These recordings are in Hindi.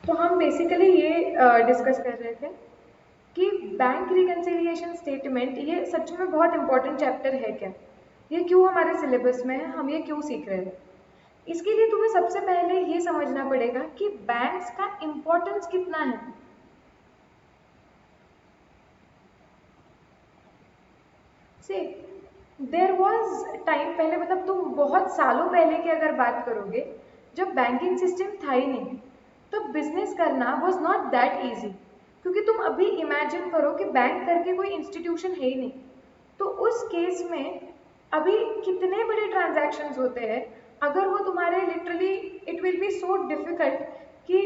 तो हम बेसिकली ये डिस्कस कर रहे थे कि बैंक रिकन्सिलिएशन स्टेटमेंट ये सच में बहुत इंपॉर्टेंट चैप्टर है क्या, ये क्यों हमारे सिलेबस में है, हम ये क्यों सीख रहे हैं। इसके लिए तुम्हें सबसे पहले ये समझना पड़ेगा कि बैंक्स का इम्पोर्टेंस कितना है। से देर वॉज टाइम पहले, मतलब तुम बहुत सालों पहले की अगर बात करोगे, जब बैंकिंग सिस्टम था ही नहीं, तो बिजनेस करना वॉज नॉट दैट ईजी। क्योंकि तुम अभी इमेजिन करो कि बैंक करके कोई इंस्टीट्यूशन है ही नहीं, तो उस केस में अभी कितने बड़े ट्रांजैक्शंस होते हैं। अगर वो तुम्हारे literally, it will be so difficult कि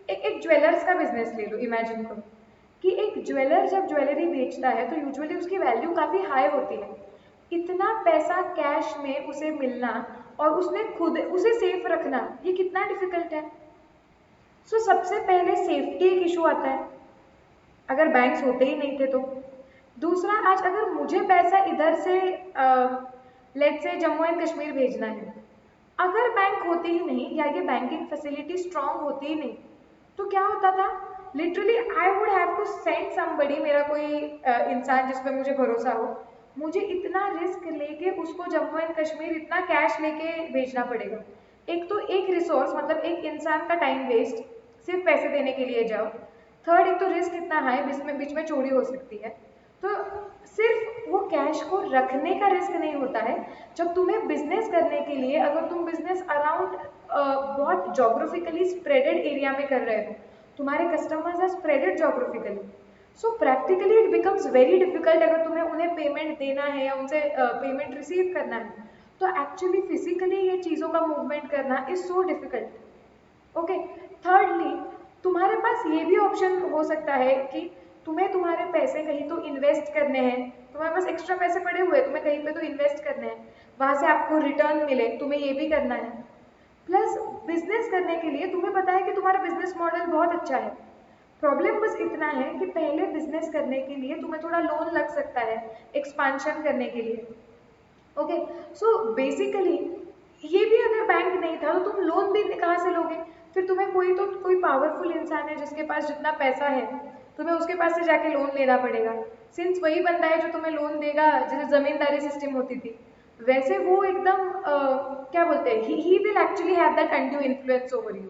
एक ज्वेलर्स का बिजनेस ले लो, इमेजिन करो कि एक ज्वेलर जब ज्वेलरी बेचता है तो यूजुअली उसकी वैल्यू काफ़ी हाई होती है। इतना पैसा कैश में उसे मिलना और उसने खुद उसे सेफ रखना, ये कितना डिफिकल्ट है। सबसे पहले सेफ्टी एक इशू आता है, अगर बैंक्स होते ही नहीं थे तो। दूसरा, आज अगर मुझे पैसा इधर से लेट से जम्मू एंड कश्मीर भेजना है, अगर बैंक होती ही नहीं या ये बैंकिंग फैसिलिटी स्ट्रांग होती ही नहीं, तो क्या होता था, literally I would have to send somebody, मेरा कोई इंसान जिस पे मुझे भरोसा हो, मुझे इतना रिस्क लेके उसको जम्मू एंड कश्मीर इतना कैश लेके भेजना पड़ेगा। एक तो एक रिसोर्स, मतलब एक इंसान का टाइम वेस्ट, सिर्फ पैसे देने के लिए जाओ। थर्ड, एक तो रिस्क इतना हाई, बीच में चोरी हो सकती है। तो सिर्फ वो कैश को रखने का रिस्क नहीं होता है, जब तुम्हें बिजनेस करने के लिए, अगर तुम बिजनेस अराउंड बहुत जोग्राफिकली स्प्रेडेड एरिया में कर रहे हो, तुम्हारे customers are spreaded geographically, so practically it becomes very difficult अगर तुम्हें उन्हें पेमेंट देना है या उनसे पेमेंट रिसीव करना है, तो एक्चुअली फिजिकली ये चीज़ों का मूवमेंट करना is so difficult. Okay. Thirdly, तुम्हारे पास ये भी ऑप्शन हो सकता है कि तुम्हें तुम्हारे पैसे कहीं तो इन्वेस्ट करने हैं, तुम्हारे पास एक्स्ट्रा पैसे पड़े हुए हैं, तुम्हें कहीं पे तो इन्वेस्ट करने हैं, वहां से आपको रिटर्न मिले, तुम्हें ये भी करना है। प्लस बिजनेस करने के लिए तुम्हें पता है कि तुम्हारा बिजनेस मॉडल बहुत अच्छा है। प्रॉब्लम बस इतना है कि पहले बिजनेस करने के लिए तुम्हें थोड़ा लोन लग सकता है एक्सपांशन करने के लिए। ओके। बेसिकली ये भी अगर बैंक नहीं था तो तुम लोन भी कहाँ से लोगे। फिर तुम्हें कोई पावरफुल इंसान है जिसके पास जितना पैसा है, तुम्हें उसके पास से जाके लोन लेना पड़ेगा। सिंस वही बंदा है जो तुम्हें लोन देगा, जैसे जमींदारी सिस्टम होती थी, वैसे वो एकदम क्या बोलते हैं, he will actually have that undue influence over you.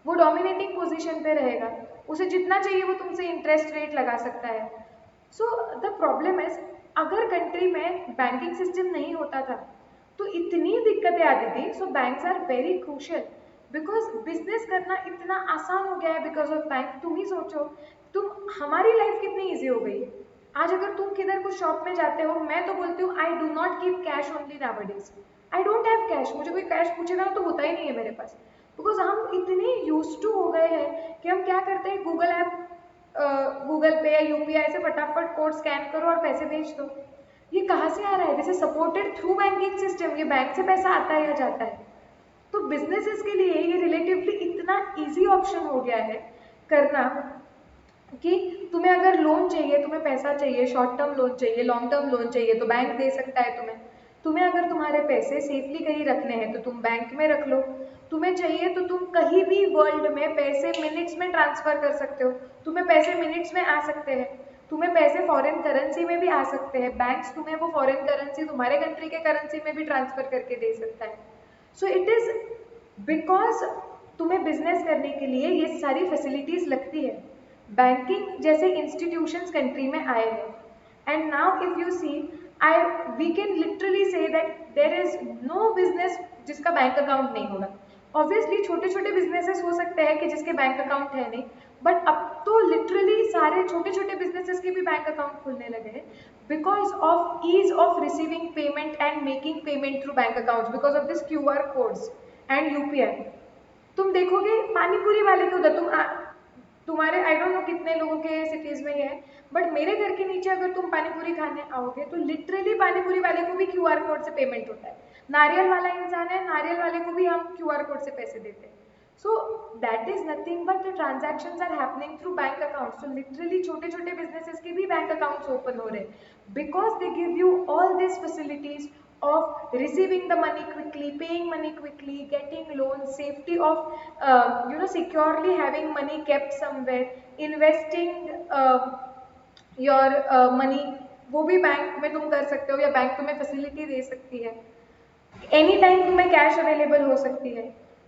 वो डोमिनेटिंग पोजीशन पे रहेगा, उसे जितना चाहिए वो तुमसे इंटरेस्ट रेट लगा सकता है। द प्रॉब्लम इज, अगर कंट्री में बैंकिंग सिस्टम नहीं होता था तो इतनी दिक्कतें आती थी। Banks are very crucial, because business करना इतना आसान हो गया है बिकॉज ऑफ बैंक। तुम ही सोचो, तुम, हमारी लाइफ कितनी ईजी हो गई है। आज अगर तुम किधर कुछ शॉप में जाते हो, मैं तो बोलती हूँ I do not keep cash only nowadays. I don't have cash, मुझे कोई कैश पूछेगा ना तो होता ही नहीं है मेरे पास। बिकॉज हम इतने यूज टू हो गए हैं कि हम क्या करते हैं, गूगल ऐप, गूगल पे या यूपीआई से फटाफट कोड स्कैन करो और पैसे भेज दो। ये कहाँ से आ रहा है, this is supported through banking system, ये बैंक से पैसा आता है या जाता है। तो बिजनेसेस के लिए ये रिलेटिवली इतना इजी ऑप्शन हो गया है करना, कि तुम्हें अगर लोन चाहिए, तुम्हें पैसा चाहिए, शॉर्ट टर्म लोन चाहिए, लॉन्ग टर्म लोन चाहिए, तो बैंक दे सकता है तुम्हें। तुम्हें अगर तुम्हारे पैसे सेफली कहीं रखने हैं तो तुम बैंक में रख लो। तुम्हें चाहिए तो तुम कहीं भी वर्ल्ड में पैसे मिनट्स में ट्रांसफर कर सकते हो, तुम्हें पैसे मिनट्स में आ सकते हैं। तुम्हें पैसे फॉरेन करेंसी में भी आ सकते हैं, बैंक्स तुम्हें वो फॉरेन करेंसी तुम्हारे कंट्री के करेंसी में भी ट्रांसफर करके दे सकता है। इट इज बिकॉज तुम्हें बिजनेस करने के लिए ये सारी फैसिलिटीज लगती है। बैंकिंग जैसे इंस्टीट्यूशंस कंट्री में आए हैं, and now if you see, I we can literally say that there is no business जिसका बैंक अकाउंट नहीं होगा। ऑब्वियसली छोटे छोटे बिजनेसेस हो सकते हैं कि जिसके बैंक अकाउंट है नहीं, बट अब तो लिटरली सारे छोटे छोटे बिजनेसेस के भी बैंक अकाउंट खुलने लगे हैं, because of ease of receiving payment and making payment through bank accounts, because of this QR codes and UPI. तुम देखोगे पानी पूरी वाले के उधर, तुम्हारे आई डोंट नो कितने लोगों के सिटीज में ये है, बट मेरे घर के नीचे अगर तुम पानी पूरी खाने आओगे तो लिटरली पानी पूरी वाले को भी क्यूआर कोड से पेमेंट होता है। नारियल वाला इंसान है, नारियल वाले को भी हम क्यूआर कोड से पैसे देते हैं। So that is nothing but the transactions are happening through bank account. Literally छोटे छोटे बिजनेसेस के भी बैंक अकाउंट्स ओपन हो रहे हैं, because they give you all this facilities of receiving the money quickly, paying money quickly, getting loans, safety of securely having money kept somewhere, investing your money, वो भी बैंक में तुम कर सकते हो या बैंक तुम्हें फैसिलिटी दे सकती है, एनी टाइम तुम्हें कैश अवेलेबल हो सकती है.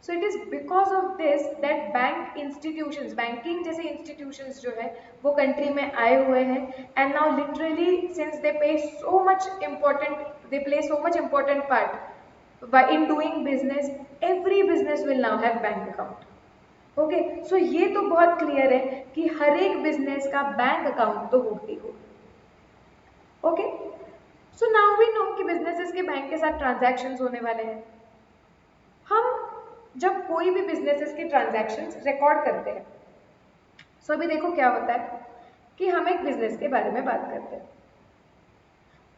So it is because of this that bank institutions, banking जैसे इंस्टीट्यूशंस जो है वो कंट्री में आए हुए हैं. And now literally since they pay so much important, they play so much important part in doing business, every business will now have bank account. Okay, so ये तो बहुत क्लियर है कि हर एक बिजनेस का बैंक अकाउंट तो होगा ही होगा. Okay, so now we know कि बिजनेसेस के बैंक के साथ ट्रांजैक्शंस होने वाले हैं. हम जब कोई भी बिजनेसेस के ट्रांजैक्शंस रिकॉर्ड करते हैं, सो अभी देखो क्या होता है कि हम एक बिजनेस के बारे में बात करते हैं.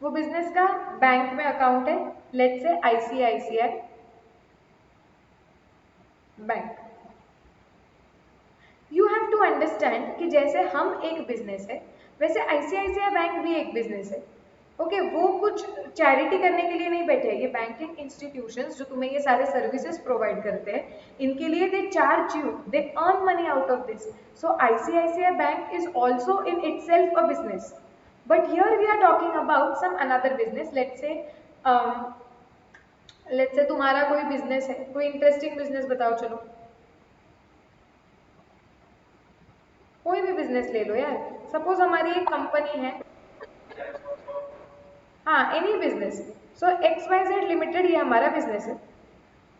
वो बिजनेस का बैंक में अकाउंट है, let's say ICICI bank. You have to understand कि जैसे हम एक बिजनेस है वैसे आईसीआईसीआई बैंक भी एक बिजनेस है. ओके, वो कुछ चैरिटी करने के लिए नहीं बैठे हैं. ये बैंकिंग इंस्टीट्यूशंस जो तुम्हें ये सारे सर्विसेज प्रोवाइड करते हैं, इनके लिए they charge you, they earn money out of this. So ICICI bank is also in itself a business. But here we are talking about some another business. Let's say तुम्हारा कोई बिजनेस है, कोई इंटरेस्टिंग बिजनेस बताओ. चलो कोई भी बिजनेस ले लो यार. सपोज हमारी एक कंपनी है, हाँ एनी बिजनेस. सो XYZ लिमिटेड ये हमारा बिजनेस है,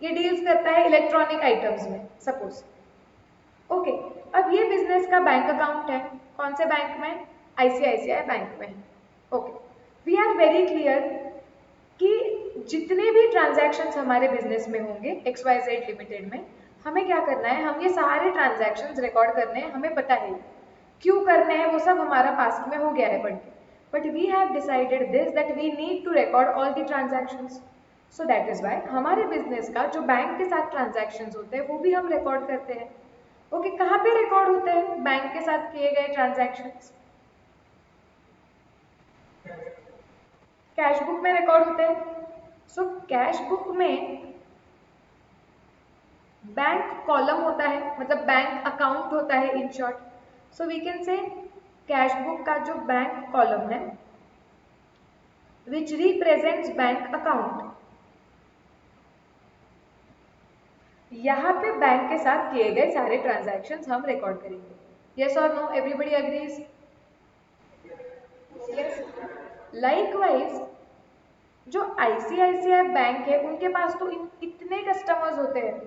ये डील्स करता है इलेक्ट्रॉनिक आइटम्स में सपोज. ओके, अब ये बिजनेस का बैंक अकाउंट है, कौन से बैंक में? आईसीआईसीआई बैंक में. Okay, we are very clear कि जितने भी ट्रांजैक्शंस हमारे बिजनेस में होंगे XYZ लिमिटेड में, हमें क्या करना है, हम ये सारे ट्रांजैक्शंस रिकॉर्ड करने हैं. हमें पता है क्यों करने हैं, वो सब हमारा पास्ट में हो गया है पढ़ के. But we have decided this that we need to record all the transactions. So that is why हमारे बिजनेस का जो बैंक के साथ ट्रांजैक्शंस होते हैं वो भी हम रिकॉर्ड करते हैं. ओके, कहाँ पे रिकॉर्ड होते हैं बैंक के साथ किए गए ट्रांजैक्शंस? कैश बुक में रिकॉर्ड होते हैं. सो कैश बुक में बैंक कॉलम होता है, मतलब बैंक अकाउंट होता है in short. So we can say cash book का जो बैंक कॉलम है विच रिप्रेजेंट्स बैंक अकाउंट, यहाँ पे बैंक के साथ किए गए सारे ट्रांजैक्शंस हम रिकॉर्ड करेंगे. यस और no, everybody agrees? Yes. Likewise जो आईसीआईसीआई बैंक है उनके पास तो इतने कस्टमर्स होते हैं.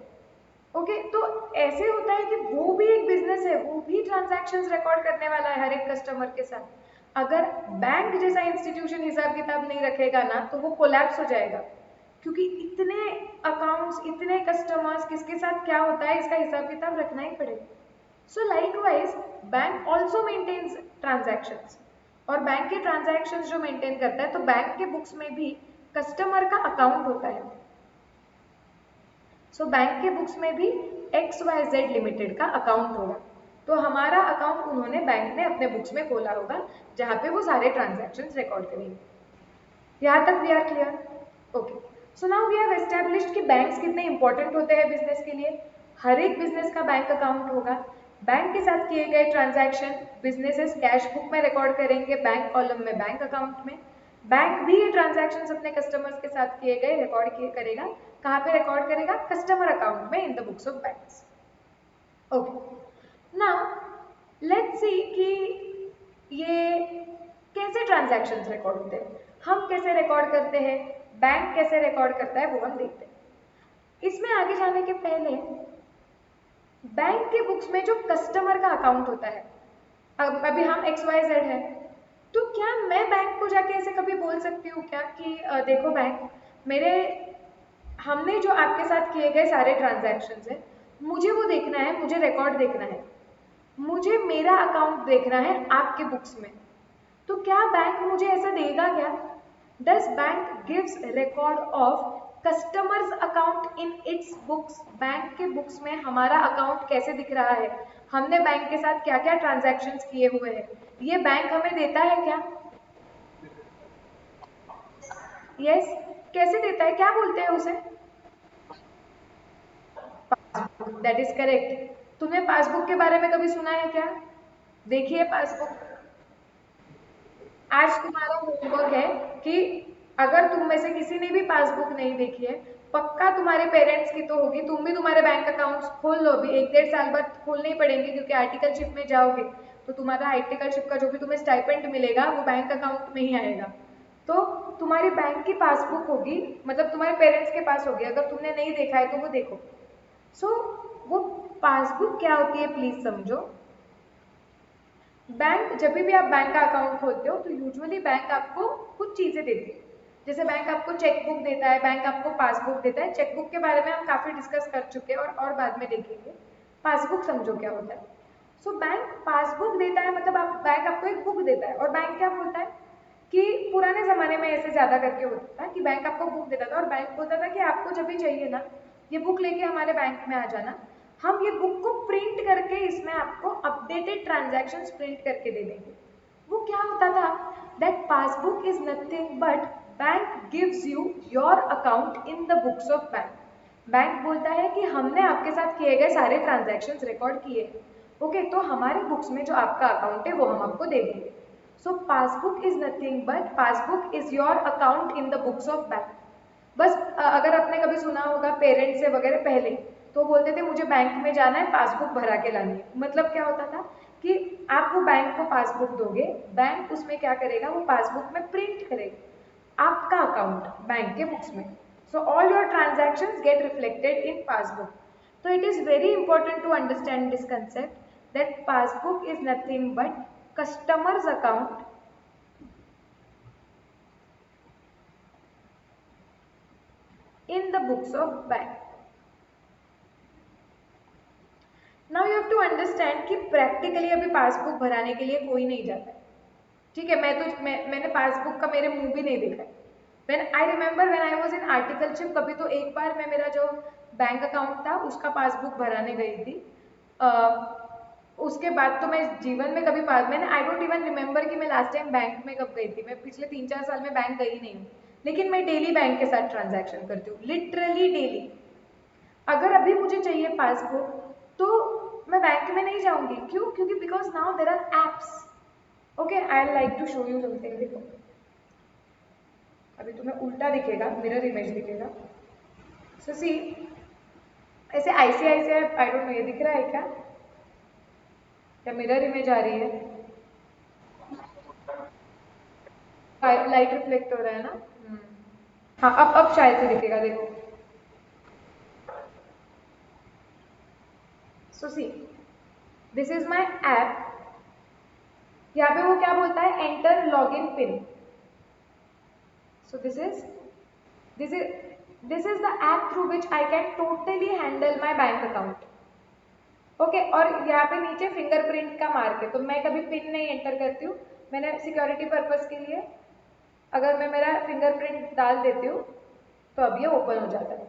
ओके, तो ऐसे होता है कि वो भी एक बिजनेस है, वो भी ट्रांजैक्शंस रिकॉर्ड करने वाला है हर एक कस्टमर के साथ. अगर बैंक जैसा इंस्टीट्यूशन हिसाब किताब नहीं रखेगा ना तो वो कोलैप्स हो जाएगा, क्योंकि इतने अकाउंट्स, इतने कस्टमर्स, किसके साथ क्या होता है इसका हिसाब किताब रखना ही पड़ेगा. So likewise bank also maintains transactions, और बैंक के ट्रांजैक्शंस जो मेंटेन करता है तो बैंक के बुक्स में भी कस्टमर का अकाउंट होता है. सो बैंक के बुक्स में भी XYZ लिमिटेड का अकाउंट होगा. तो हमारा अकाउंट उन्होंने बैंक ने अपने बुक्स में खोला होगा जहाँ पे वो सारे ट्रांजैक्शंस रिकॉर्ड करेंगे. यहाँ तक we are clear? Okay, so now we have established कि बैंक्स कितने इंपॉर्टेंट होते हैं बिजनेस के लिए. हर एक बिजनेस का बैंक अकाउंट होगा. बैंक के साथ किए गए ट्रांजैक्शन बिजनेसेस कैश बुक में रिकॉर्ड करेंगे, बैंक कॉलम में, बैंक अकाउंट में. बैंक भी ये ट्रांजैक्शंस अपने कस्टमर्स के साथ किए गए रिकॉर्ड करेगा. कहाँ पे रिकॉर्ड करेगा? कस्टमर अकाउंट में, इन the books of banks. Okay, now let's see कि ये कैसे ट्रांजैक्शंस रिकॉर्ड होते हैं, हम कैसे रिकॉर्ड करते हैं, बैंक कैसे रिकॉर्ड करता है, वो हम देखते हैं. इसमें आगे जाने के पहले बैंक के बुक्स में जो कस्टमर का अकाउंट होता है, अब अभी हम XYZ है, तो क्या मैं बैंक को जाके ऐसे कभी बोल सकती हूँ क्या कि देखो बैंक, हमने जो आपके साथ किए गए सारे ट्रांजैक्शंस हैं मुझे वो देखना है, मुझे रिकॉर्ड देखना है, मुझे मेरा अकाउंट देखना है आपके बुक्स में. तो क्या बैंक मुझे ऐसा देगा क्या? Does bank gives record of customers account in its books? Bank के बुक्स में हमारा अकाउंट कैसे दिख रहा है, हमने बैंक के साथ क्या क्या ट्रांजैक्शंस किए हुए हैं, ये बैंक हमें देता है क्या? यस. कैसे देता है, क्या बोलते हैं उसे? Passbook, that is correct. तुमने पासबुक के बारे में कभी सुना है क्या? देखिए पासबुक, आज तुम्हारा होमवर्क है कि अगर तुम में से किसी ने भी पासबुक नहीं देखी है, पक्का तुम्हारे पेरेंट्स की तो होगी, तुम भी तुम्हारे बैंक अकाउंट्स खोल लो। अभी 1-1.5 साल बाद खोलने ही पड़ेंगे, क्योंकि आर्टिकलशिप में जाओगे तो तुम्हारा आर्टिकलशिप का जो भी तुम्हें स्टाइपेंड मिलेगा वो बैंक अकाउंट में ही आएगा। तो तुम्हारी बैंक की पासबुक होगी, मतलब तुम्हारे पेरेंट्स के पास होगी, अगर तुमने नहीं देखा है तो वो देखो। सो वो पासबुक क्या होती है प्लीज समझो। बैंक, जब भी आप बैंक का अकाउंट खोलते हो तो यूजुअली बैंक आपको कुछ चीजें देती है। जैसे बैंक आपको चेक बुक देता है, बैंक आपको पासबुक देता है। चेक बुक के बारे में हम काफी डिस्कस कर चुके हैं और बाद में देखेंगे। पासबुक समझो क्या होता है। सो बैंक पासबुक देता है, मतलब आप, बैंक आपको एक बुक देता है। और बैंक क्या बोलता है कि पुराने जमाने में ऐसे ज्यादा करके होता था कि बैंक आपको बुक देता था और बैंक बोलता था कि आपको जब भी चाहिए ना, ये बुक लेके हमारे बैंक में आ जाना, हम ये बुक को प्रिंट करके इसमें आपको अपडेटेड ट्रांजैक्शंस प्रिंट करके दे देंगे। वो क्या होता था, that passbook is nothing but bank gives you your account in the books of bank. Bank बोलता है कि हमने आपके साथ किए गए सारे ट्रांजैक्शंस रिकॉर्ड किए, ओके, तो हमारे बुक्स में जो आपका अकाउंट है वो हम आपको दे देंगे। So passbook is nothing but passbook is your account in the books of bank. बस अगर आपने कभी सुना होगा पेरेंट्स से वगैरह पहले, तो बोलते थे मुझे बैंक में जाना है, पासबुक भरा के लानी है। मतलब क्या होता था कि आप वो बैंक को पासबुक दोगे, बैंक उसमें क्या करेगा, वो पासबुक में प्रिंट करेगा आपका अकाउंट बैंक के बुक्स में। So all your transactions get reflected in passbook. तो it is very important to understand this concept that passbook is nothing but customers account in the books of bank. Now you have to understand कि प्रैक्टिकली अभी पासबुक भराने के लिए कोई नहीं जाता है, ठीक है। मैंने पासबुक का मेरे मुंह भी नहीं देखा है। When I remember when I was in articleship, कभी तो एक बार मैं, मेरा जो बैंक अकाउंट था उसका पासबुक भराने गई थी। उसके बाद तो मैं जीवन में कभी पास, मैंने, आई डोंट इवन रिमेंबर कि मैं लास्ट टाइम बैंक में कब गई थी। मैं पिछले 3-4 साल में बैंक गई नहीं हूँ, लेकिन मैं डेली बैंक के साथ ट्रांजैक्शन करती हूँ, लिटरली डेली। अगर अभी मुझे चाहिए पासबुक तो मैं बैंक में नहीं जाऊंगी, क्यों? क्योंकि because now there are apps. Okay, I like to show you something. देखो, अभी तुम्हें उल्टा दिखेगा, मिरर इमेज दिखेगा। सो सी, ऐसे आईसीआईसीआई, आई डोंट नो ये दिख रहा है क्या, क्या मिरर इमेज आ रही है? लाइट रिफ्लेक्ट हो रहा है ना। हाँ, अब शायद से दिखेगा, देखो। सो सी, दिस इज माई ऐप। यहाँ पे वो क्या बोलता है, enter login pin. So this is this is the app through which I can totally handle my bank account. Okay, और यहाँ पे नीचे फिंगरप्रिंट का मार्क है, तो मैं कभी पिन नहीं एंटर करती हूँ। मैंने सिक्योरिटी पर्पस के लिए, अगर मैं मेरा फिंगरप्रिंट डाल देती हूँ तो अब ये ओपन हो जाता है।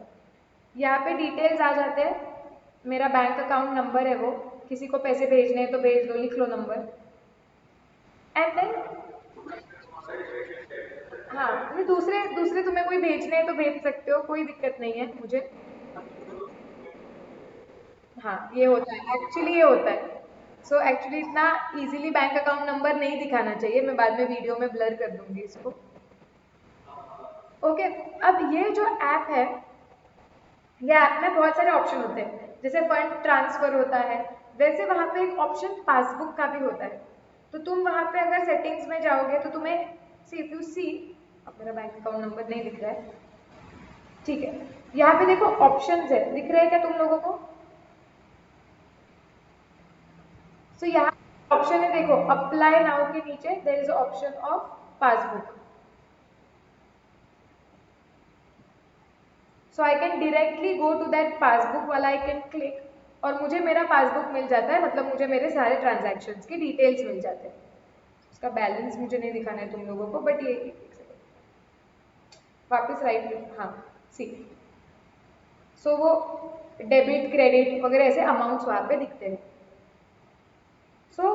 यहाँ पे डिटेल्स आ जाते हैं, मेरा बैंक अकाउंट नंबर है वो, किसी को पैसे भेजने हैं तो भेज दो, लिख लो नंबर। एंड देन, हाँ, नहीं, दूसरे दूसरे तुम्हें कोई भेजने हैं तो भेज सकते हो, कोई दिक्कत नहीं है मुझे। हाँ, ये होता है, एक्चुअली ये होता है। सो एक्चुअली इतना इजीली बैंक अकाउंट नंबर नहीं दिखाना चाहिए, मैं बाद में वीडियो में ब्लर कर दूंगी इसको। ओके, अब ये जो ऐप है, ये ऐप में बहुत सारे ऑप्शन होते हैं। जैसे फंड ट्रांसफर होता है, वैसे वहाँ पे एक ऑप्शन पासबुक का भी होता है। तो तुम वहाँ पे अगर सेटिंग्स में जाओगे तो तुम्हें, सी इफ यू सी, अब मेरा बैंक अकाउंट नंबर नहीं दिख रहा है, ठीक है। यहाँ पे देखो ऑप्शंस है, दिख रहे हैं क्या तुम लोगों को? सो यहाँ ऑप्शन है, देखो, अप्लाई नाउ के नीचे there is option of passbook. So I can directly go to that passbook वाला, आई कैन क्लिक और मुझे मेरा पासबुक मिल जाता है, मतलब मुझे मेरे सारे ट्रांजैक्शंस की डिटेल्स मिल जाते हैं। उसका बैलेंस मुझे नहीं दिखाना है तुम लोगों को, बट ये वापस राइट, हाँ, सी। सो वो डेबिट क्रेडिट वगैरह ऐसे अमाउंट्स वहाँ पे दिखते हैं। सो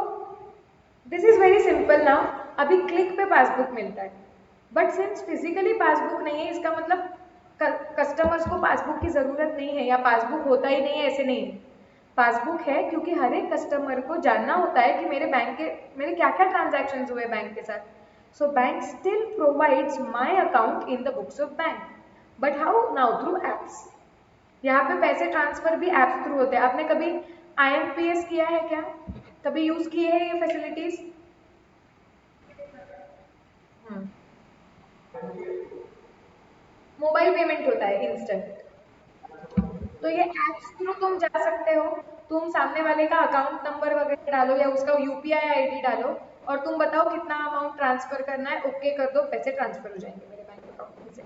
दिस इज वेरी सिंपल ना। अभी क्लिक पे पासबुक मिलता है, बट सिंस फिजिकली पासबुक नहीं है, इसका मतलब कस्टमर्स को पासबुक की ज़रूरत नहीं है या पासबुक होता ही नहीं है, ऐसे नहीं है। पासबुक है क्योंकि हर एक कस्टमर को जानना होता है कि मेरे क्या क्या ट्रांजैक्शंस हुए बैंक के साथ। So bank still provides my account in the books of bank, but how now through apps. यहाँ पे पैसे ट्रांसफर भी ऐप्स थ्रू होते हैं। आपने कभी IMPS किया है क्या? कभी यूज किए हैं ये फैसिलिटीज? मोबाइल पेमेंट होता है इंस्टेंट। तो ये ऐप्स थ्रू तुम जा सकते हो। तुम सामने वाले का अकाउंट नंबर वगैरह डालो या उसका UPI ID डालो और तुम बताओ कितना अमाउंट ट्रांसफर करना है, ओके कर दो, पैसे ट्रांसफर हो जाएंगे मेरे बैंक अकाउंट में से।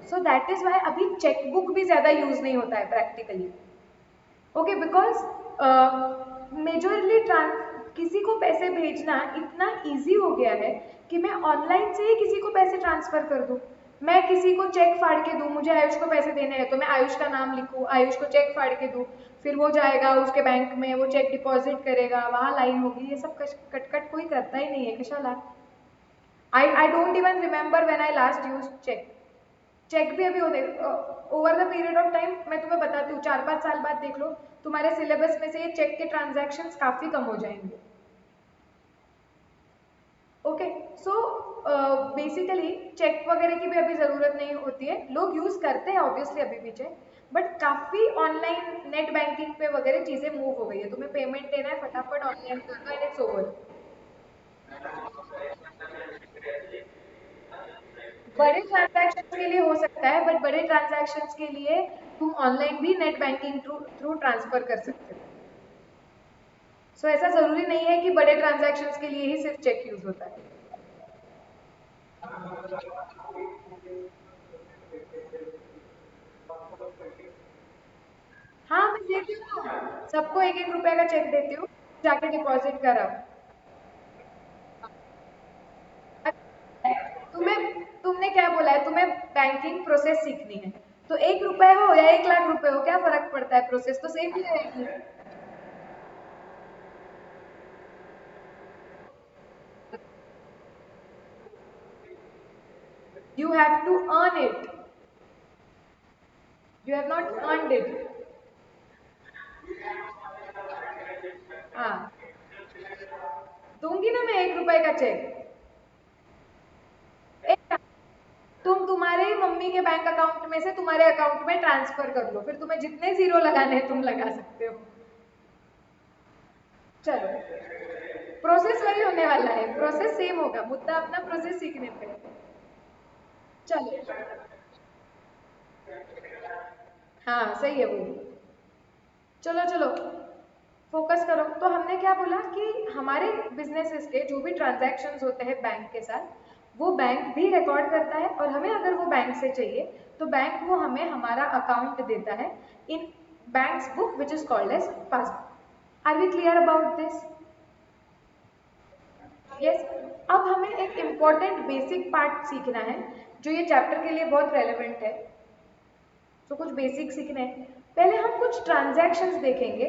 सो दैट इज वाई अभी चेकबुक भी ज्यादा यूज नहीं होता है प्रैक्टिकली। ओके, बिकॉज मेजरली किसी को पैसे भेजना इतना इजी हो गया है कि मैं ऑनलाइन से ही किसी को पैसे ट्रांसफर कर दूं। मैं किसी को चेक फाड़ के दूं, मुझे आयुष को पैसे देने हैं तो मैं आयुष का नाम लिखूं, आयुष को चेक फाड़ के दूं, फिर वो जाएगा उसके बैंक में, वो चेक डिपॉजिट करेगा, वहां लाइन होगी, ये सब कट कट कोई करता ही नहीं है कशाला। I don't even remember when I last use cheque. Cheque भी अभी होते over the period of time, मैं तुम्हें बताती हूँ, 4-5 साल बाद देख लो, तुम्हारे सिलेबस में से ये चेक के ट्रांजैक्शंस काफी कम हो जाएंगे। ओके, सो बेसिकली चेक वगैरह की भी अभी जरूरत नहीं होती है। लोग यूज करते हैं ऑब्वियसली अभी भी चेक, बट काफी ऑनलाइन नेट बैंकिंग पे वगैरह चीजें मूव हो गई है। तुम्हें पेमेंट देना है, फटाफट ऑनलाइन कर दो एंड इट्स ओवर। बड़े ट्रांजैक्शन के लिए हो सकता है, बट बड़े ट्रांजैक्शन के लिए तुम ऑनलाइन भी net banking through through transfer कर सकते हो। ऐसा जरूरी नहीं है कि बड़े ट्रांजैक्शन के लिए ही सिर्फ चेक यूज होता है। हाँ, मैं देती हूँ ना, सबको 1-1 रुपए का चेक देती हूँ, जाके डिपॉजिट कराओ। तुमने क्या बोला है, तुम्हें बैंकिंग प्रोसेस सीखनी है, तो 1 रुपए हो या 1 लाख रुपए हो, क्या फर्क पड़ता है, प्रोसेस तो सेम ही रहेगी। You have to earn it, you have not earned it. हाँ, दूंगी ना मैं 1 रुपए का चेक। एक, तुम तुम्हारे ही मम्मी के बैंक अकाउंट में से तुम्हारे अकाउंट में ट्रांसफर कर लो, फिर तुम्हें जितने जीरो लगाने हैं तुम लगा सकते हो। चलो, प्रोसेस वही होने वाला है, प्रोसेस सेम होगा, मुद्दा अपना प्रोसेस सीखने पे है। चलो, हाँ सही है वो। चलो चलो, फोकस करो। तो हमने क्या बोला कि हमारे बिजनेसेस के जो भी ट्रांजैक्शंस होते हैं बैंक के साथ, वो बैंक भी रिकॉर्ड करता है, और हमें अगर वो बैंक से चाहिए तो बैंक वो हमें हमारा अकाउंट देता है in banks book which is called as passbook. Are we clear about this? Yes. अब हमें एक इम्पॉर्टेंट बेसिक पार्ट सीखना है जो ये चैप्टर के लिए बहुत रेलेवेंट है। तो कुछ बेसिक सीखने हैं। पहले हम कुछ ट्रांजैक्शंस देखेंगे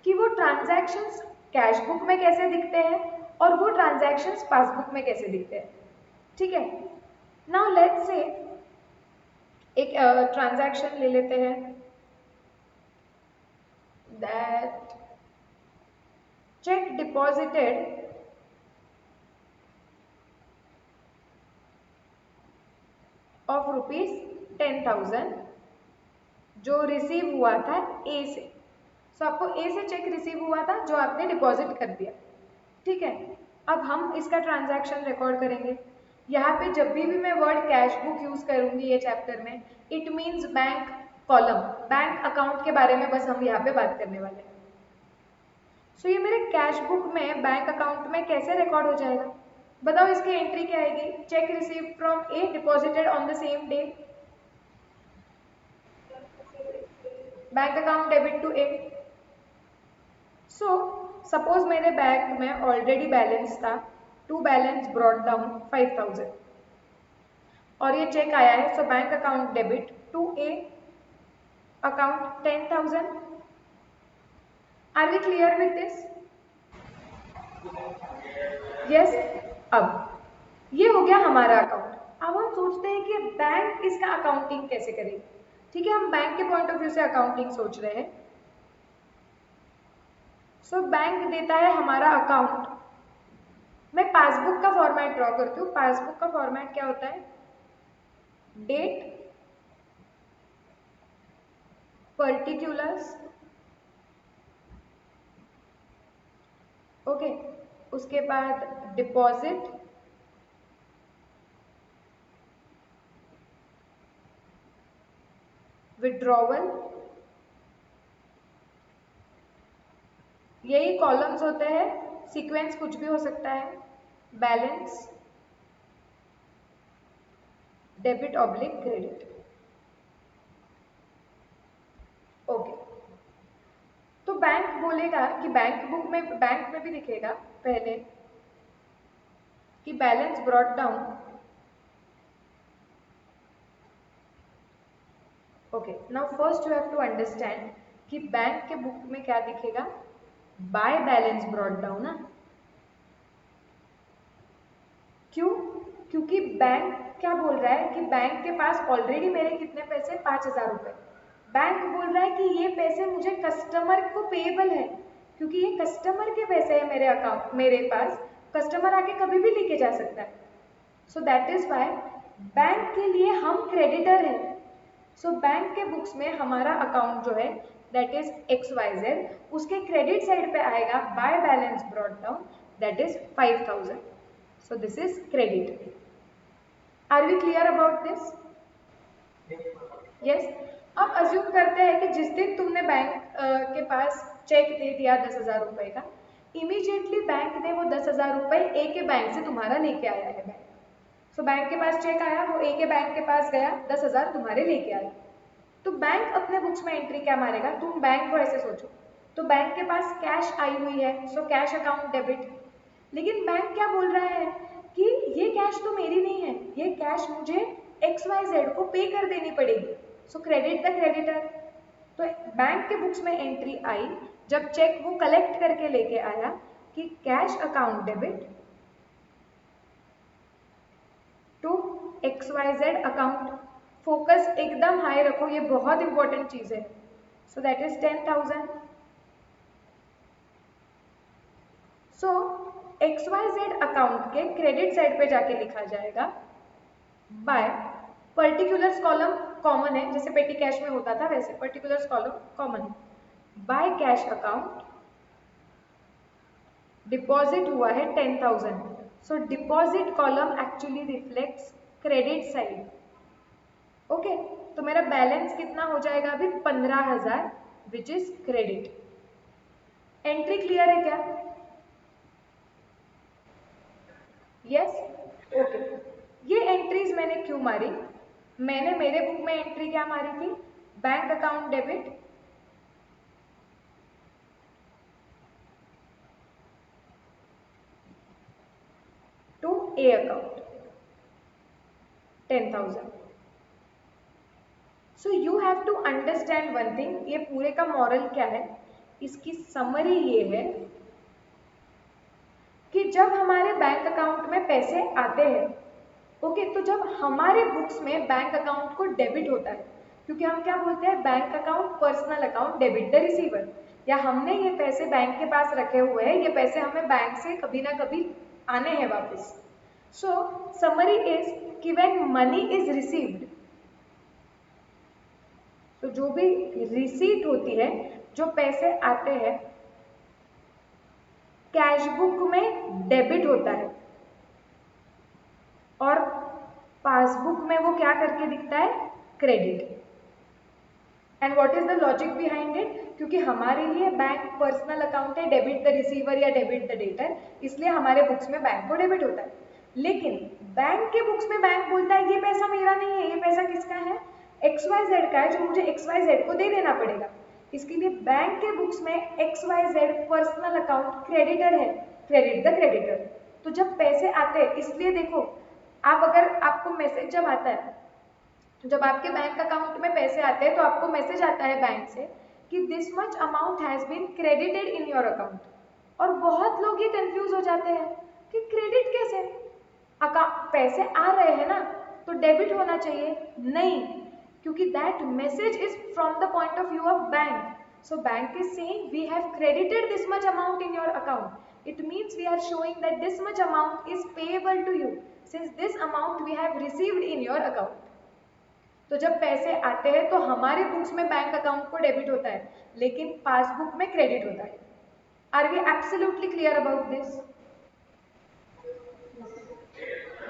कि वो ट्रांजैक्शंस कैश बुक में कैसे दिखते हैं और वो ट्रांजैक्शंस पासबुक में कैसे दिखते हैं। ठीक है, नाउ लेट्स से एक ट्रांजैक्शन ले लेते हैं, दैट चेक डिपॉजिटेड ऑफ ₹10,000 जो रिसीव हुआ था ए से। आपको ए से चेक रिसीव हुआ था जो आपने डिपॉजिट कर दिया। ठीक है, अब हम इसका ट्रांजैक्शन रिकॉर्ड करेंगे। यहाँ पे जब भी मैं वर्ड कैश बुक यूज करूंगी ये चैप्टर में, it means bank column, bank account के बारे में बस हम यहाँ पे बात करने वाले हैं। ये मेरे कैश बुक में बैंक अकाउंट में कैसे रिकॉर्ड हो जाएगा? बताओ, इसकी एंट्री क्या आएगी? Cheque receive from A deposited on the same day, bank account debit to A. Suppose मेरे बैंक में ऑलरेडी बैलेंस था, टू बैलेंस ब्रॉट डाउन 5,000 और ये चेक आया है, bank account debit to A account 10,000। Are we clear with this? Yes. अब ये हो गया हमारा अकाउंट। अब हम सोचते हैं कि बैंक इसका अकाउंटिंग कैसे करेगी। ठीक है, हम बैंक के पॉइंट ऑफ व्यू से अकाउंटिंग सोच रहे हैं। सो बैंक देता है हमारा अकाउंट। मैं पासबुक का फॉर्मेट ड्रॉ करती हूँ। पासबुक का फॉर्मेट क्या होता है? डेट, पर्टिकुलर्स, ओके, उसके बाद डिपॉजिट, विड्रॉवल, यही कॉलम्स होते हैं। सीक्वेंस कुछ भी हो सकता है। Balance, debit oblique credit, okay. तो बैंक बोलेगा कि बैंक में भी दिखेगा पहले कि balance brought down, okay. Now first you have to understand कि बैंक के बुक में क्या दिखेगा? बाय बैलेंस ब्रॉट डाउन ना। क्यों? क्योंकि बैंक क्या बोल रहा है कि बैंक के पास ऑलरेडी मेरे कितने पैसे, 5,000 रुपए। बैंक बोल रहा है कि ये पैसे मुझे कस्टमर को पेएबल है, क्योंकि ये कस्टमर के पैसे है मेरे अकाउंट, मेरे पास। कस्टमर आके कभी भी लेके जा सकता है। So that is why bank के लिए हम क्रेडिटर हैं। सो बैंक के बुक्स में हमारा अकाउंट जो है दैट इज XYZ, उसके क्रेडिट साइड पे आएगा by balance brought down, that is 5,000। So this is credit. Are we clear about this? Yes. अब अज्यूम करते हैं कि जिस दिन तुमने बैंक के पास चेक दे दिया 10,000 रुपए का, इमीडिएटली बैंक ने वो 10,000 रुपए ए के बैंक से तुम्हारा लेके आया है बैंक। सो बैंक के पास चेक आया, वो ए के बैंक के पास गया, 10,000 तुम्हारे लेके आया। तो बैंक अपने बुक्स में एंट्री क्या मारेगा? तुम बैंक को ऐसे सोचो, तो बैंक के पास कैश आई हुई है, सो कैश अकाउंट डेबिट। लेकिन बैंक क्या बोल रहा है कि ये कैश तो मेरी नहीं है, ये कैश मुझे XYZ को पे कर देनी पड़ेगी, सो क्रेडिट द क्रेडिटर। तो बैंक के बुक्स में एंट्री आई जब चेक वो कलेक्ट करके लेके आया कि cash account debit to XYZ account. Focus एकदम हाई रखो, ये बहुत इंपॉर्टेंट चीज है। So that is 10,000। सो XYZ अकाउंट के क्रेडिट साइड पे जाके लिखा जाएगा बाय, पर्टिकुलर्स कॉलम कॉमन है, जैसे पेटी कैश में होता था वैसे पर्टिकुलर्स कॉलम कॉमन है। बाय कैश अकाउंट, डिपॉजिट हुआ है 10,000। So deposit column actually reflects credit side, okay. तो मेरा बैलेंस कितना हो जाएगा अभी? 15,000 which is credit. Entry clear है क्या? Yes, okay. ये एंट्रीज मैंने क्यों मारी? मैंने मेरे बुक में एंट्री क्या मारी थी? Bank account debit to A account 10,000। So you have to understand one thing. ये पूरे का मॉरल क्या है? इसकी समरी ये है कि जब हमारे बैंक अकाउंट में पैसे आते हैं, ओके, तो जब हमारे बुक्स में बैंक अकाउंट को डेबिट होता है, क्योंकि हम क्या बोलते हैं? Bank account personal account debit the receiver, या हमने ये पैसे बैंक के पास रखे हुए हैं, ये पैसे हमें बैंक से कभी ना कभी आने हैं वापस। सो समरी इज कि व्हेन मनी इज रिसीव्ड, तो जो भी रिसीट होती है, जो पैसे आते हैं, कैश बुक में डेबिट होता है और पासबुक में वो क्या करके दिखता है? Credit. And what is the logic behind it? क्योंकि हमारे लिए बैंक पर्सनल अकाउंट है, डेबिट द रिसीवर या डेबिट द डेटर, इसलिए हमारे बुक्स में बैंक को डेबिट होता है। लेकिन बैंक के बुक्स में बैंक बोलता है ये पैसा मेरा नहीं है, ये पैसा किसका है? XYZ का है, जो मुझे XYZ को दे देना पड़ेगा। इसके लिए बैंक के बुक्स में XYZ पर्सनल अकाउंट क्रेडिटर है, क्रेडिट द क्रेडिटर। तो जब पैसे आते हैं, इसलिए देखो, आप अगर आपको मैसेज जब आता है, जब आपके बैंक अकाउंट में पैसे आते हैं, तो आपको मैसेज आता है बैंक से कि this much amount has been credited in your account. और बहुत लोग ये कंफ्यूज हो जाते हैं कि क्रेडिट कैसे? अकाउंट पैसे आ रहे हैं ना, तो डेबिट होना चाहिए नहीं, क्योंकि that message is from the point of view of bank. So bank is saying we have credited this much amount in your account. It means we are showing that this much amount is payable to you since this amount we have received in your account. तो जब पैसे आते हैं तो हमारे बुक्स में बैंक अकाउंट को डेबिट होता है, लेकिन पासबुक में क्रेडिट होता है. Are we absolutely clear about this?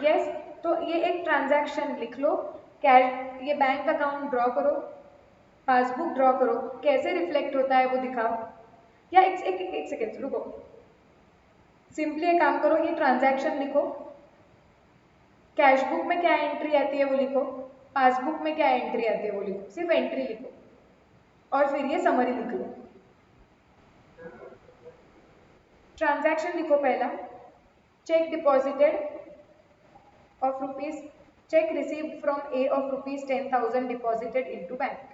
Yes. तो ये एक ट्रांजैक्शन लिख लो, कैश, ये बैंक अकाउंट ड्रॉ करो, पासबुक ड्रॉ करो, कैसे रिफ्लेक्ट होता है वो दिखाओ. या एक सेकेंड रुको, सिंपली एक काम करो, ये ट्रांजैक्शन लिखो, कैश बुक में क्या एंट्री आती है वो लिखो, पासबुक में क्या एंट्री आती है वो लिखो, सिर्फ एंट्री लिखो और फिर ये समरी लिख लो. ट्रांजैक्शन लिखो पहला, check deposited of rupees, check received from A of rupees 10,000 deposited into bank.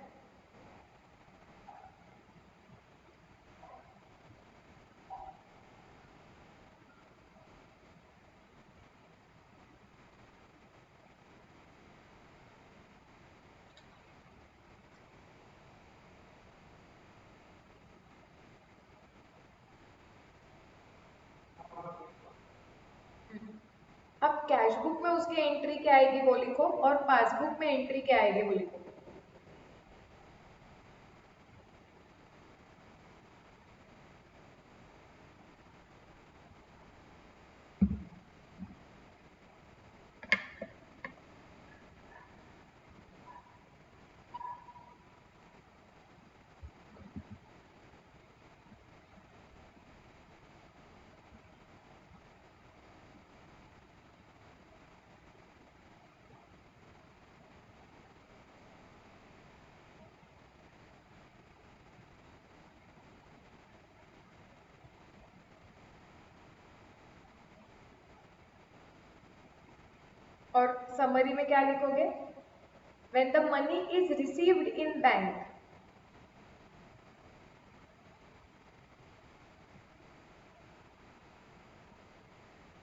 अब कैश बुक में उसकी एंट्री क्या आएगी वो लिखो और पासबुक में एंट्री क्या आएगी वो लिखो. और समरी में क्या लिखोगे? When the money is received in bank.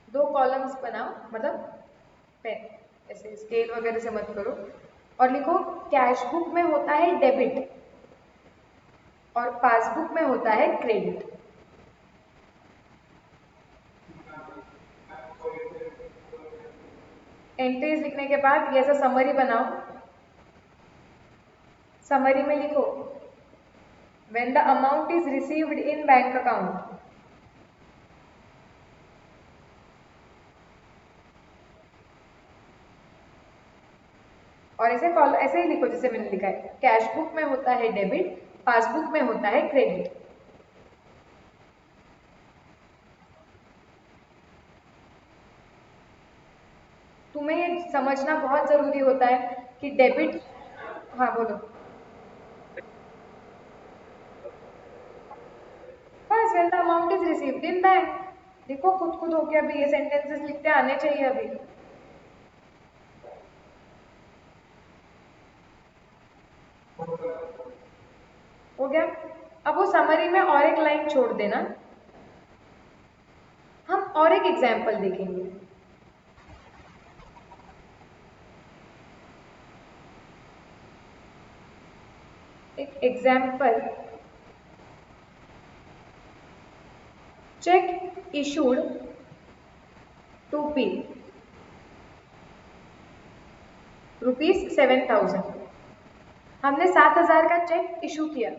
दो कॉलम्स बनाओ, मतलब ऐसे स्केल वगैरह से मत करो, और लिखो कैश बुक में होता है डेबिट और पासबुक में होता है क्रेडिट. एंट्रीज लिखने के बाद ये ऐसा समरी बनाओ. समरी में लिखो when the amount is received in bank account. और ऐसे ही लिखो जैसे मैंने लिखा है, कैश बुक में होता है डेबिट, पासबुक में होता है क्रेडिट. तुम्हें ये समझना बहुत जरूरी होता है कि डेबिट. हाँ बोलो. बस when the amount is received in bank. देखो खुद हो गया अभी, ये सेंटेंसेस लिखते आने चाहिए अभी. हो गया. अब वो समरी में और एक लाइन छोड़ देना, हम और एक एग्जाम्पल देखेंगे. एक example, cheque issued to P ₹7,000. हमने 7,000 का चेक इशू किया,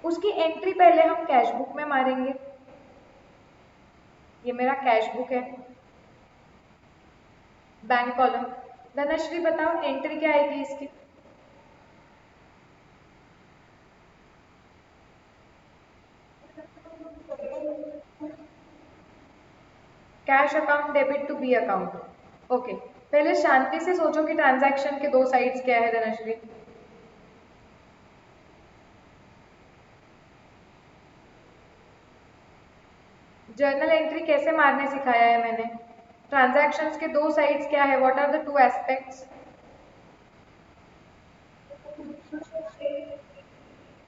उसकी एंट्री पहले हम कैश बुक में मारेंगे. ये मेरा कैश बुक है, बैंक कॉलम. धनश्री बताओ एंट्री क्या आएगी इसकी? Cash account debit to B account. Okay, पहले शांति से सोचो कि ट्रांजैक्शन के दो साइड्स क्या है. धनश्री, जर्नल एंट्री कैसे मारने सिखाया है मैंने. ट्रांजैक्शंस के दो साइड्स क्या है? What are the two aspects?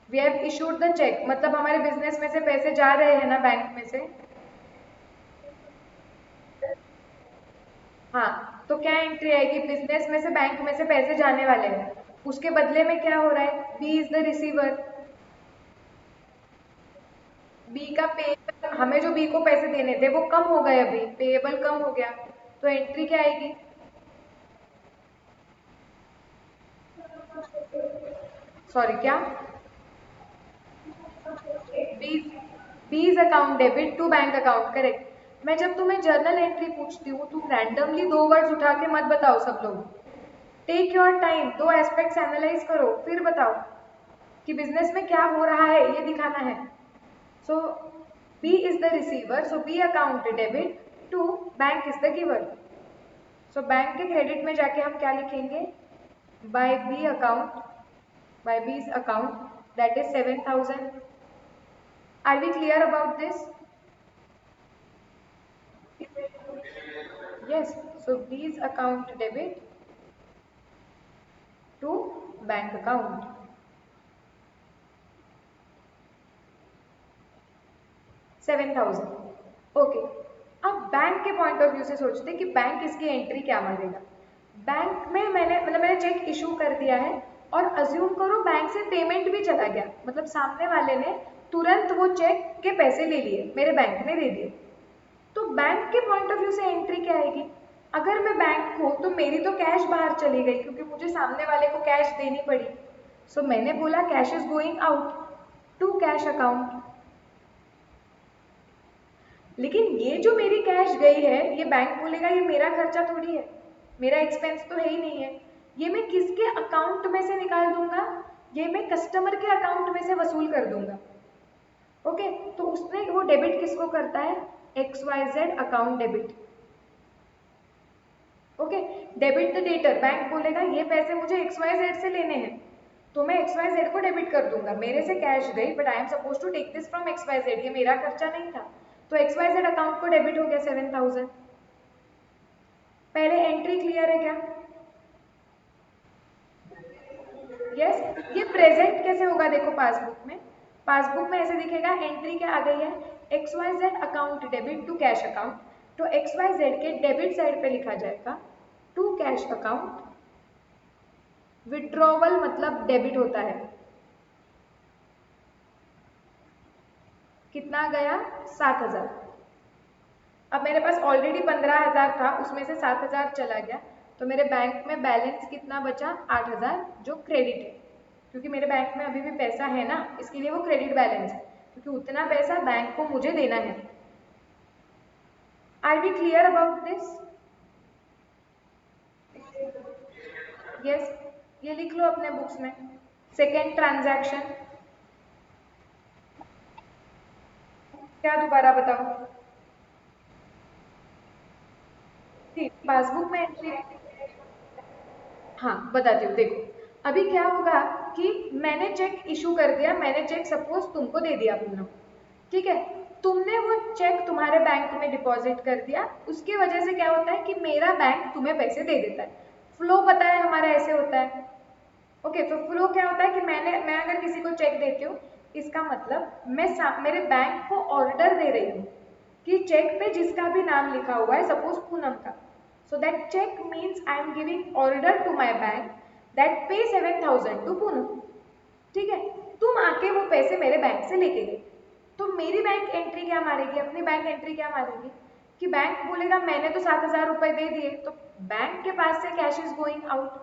We have issued the cheque, मतलब हमारे बिजनेस में से पैसे जा रहे हैं ना बैंक में से. हाँ, तो क्या एंट्री आएगी? बिजनेस में से बैंक में से पैसे जाने वाले हैं, उसके बदले में क्या हो रहा है? B is the receiver. B का पे, हमें जो बी को पैसे देने थे वो कम हो गए, अभी पेएबल कम हो गया, तो एंट्री क्या आएगी? सॉरी, क्या? B, B's account debit to bank account, correct. मैं जब तुम्हें जर्नल एंट्री पूछती हूँ, तुम रैंडमली दो वर्ड्स उठा के मत बताओ सब लोग। टेक योर टाइम, दो एस्पेक्ट्स एनालाइज करो, फिर बताओ कि बिजनेस में क्या हो रहा है, ये दिखाना है। So B is the receiver, so B account debit to bank is the giver. So bank के क्रेडिट में जाके हम क्या लिखेंगे? By B account, by B's account, that is 7,000। Are we clear about this? Yes, so B's account debit to bank account. 7,000। Okay, अब बैंक के पॉइंट ऑफ व्यू से सोचते हैं कि बैंक इसकी एंट्री क्या मानेगा। बैंक में मैंने चेक इशू कर दिया है, और अज्यूम करो बैंक से पेमेंट भी चला गया, मतलब सामने वाले ने तुरंत वो चेक के पैसे ले लिए, मेरे बैंक में दे दिए। तो बैंक के पॉइंट ऑफ व्यू से एंट्री क्या आएगी? अगर मैं बैंक हूं तो मेरी तो कैश बाहर चली गई, क्योंकि मुझे सामने वाले को कैश देनी पड़ी। सो मैंने बोला cash is going out to cash account. लेकिन ये जो मेरी कैश गई है, ये बैंक बोलेगा ये मेरा खर्चा थोड़ी है, मेरा एक्सपेंस तो है ही नहीं है, ये मैं किसके अकाउंट में से निकाल दूंगा? ये मैं कस्टमर के अकाउंट में से वसूल कर दूंगा। ओके, तो उसने वो डेबिट किसको करता है? XYZ account debit. Okay, debit the debtor, bank बोलेगा ये पैसे मुझे XYZ से लेने हैं, तो मैं XYZ को डेबिट कर दूंगा। मेरे से कैश गई, but I am suppose to take this from XYZ, ये मेरा खर्चा नहीं था, तो XYZ अकाउंट को डेबिट हो गया 7,000। पहले एंट्री क्लियर है क्या? यस। ये प्रेजेंट कैसे होगा? देखो पासबुक में, पासबुक में ऐसे दिखेगा, एंट्री क्या आ गई है? XYZ account debit to cash account, तो XYZ के डेबिट साइड पे लिखा जाएगा टू कैश अकाउंट। विड्रॉवल मतलब डेबिट होता है। कितना गया? 7,000। अब मेरे पास ऑलरेडी 15,000 था, उसमें से 7,000 चला गया, तो मेरे बैंक में बैलेंस कितना बचा? 8,000, जो क्रेडिट है, क्योंकि मेरे बैंक में अभी भी पैसा है ना, इसके लिए वो क्रेडिट बैलेंस है, क्योंकि उतना पैसा बैंक को मुझे देना है। Are we clear about this? Yes, ये लिख लो अपने बुक्स में। सेकेंड ट्रांजैक्शन क्या, दोबारा बताओ। ठीक, पासबुक में एंट्री। हाँ, बताती हूँ, देखो अभी क्या होगा कि मैंने चेक इशू कर दिया, मैंने चेक सपोज तुमको दे दिया पूनम, ठीक है? तुमने वो चेक तुम्हारे बैंक में डिपॉजिट कर दिया, उसकी वजह से क्या होता है कि मेरा बैंक तुम्हें पैसे दे देता है। फ्लो पता है हमारा ऐसे होता है। ओके, तो फ्लो क्या होता है कि मैं अगर किसी को चेक देती हूँ, इसका मतलब मैं मेरे बैंक को ऑर्डर दे रही हूँ कि चेक पे जिसका भी नाम लिखा हुआ है, सपोज पूनम का, so that check means I am giving order to my bank that pay 7,000 to Poonam. ठीक है, तुम आके वो पैसे मेरे बैंक से लेके गए, तो मेरी बैंक एंट्री क्या मारेगी? अपनी बैंक एंट्री क्या मारेगी कि बैंक बोलेगा मैंने तो 7,000 रुपए दे दिए, तो बैंक के पास से cash is going out,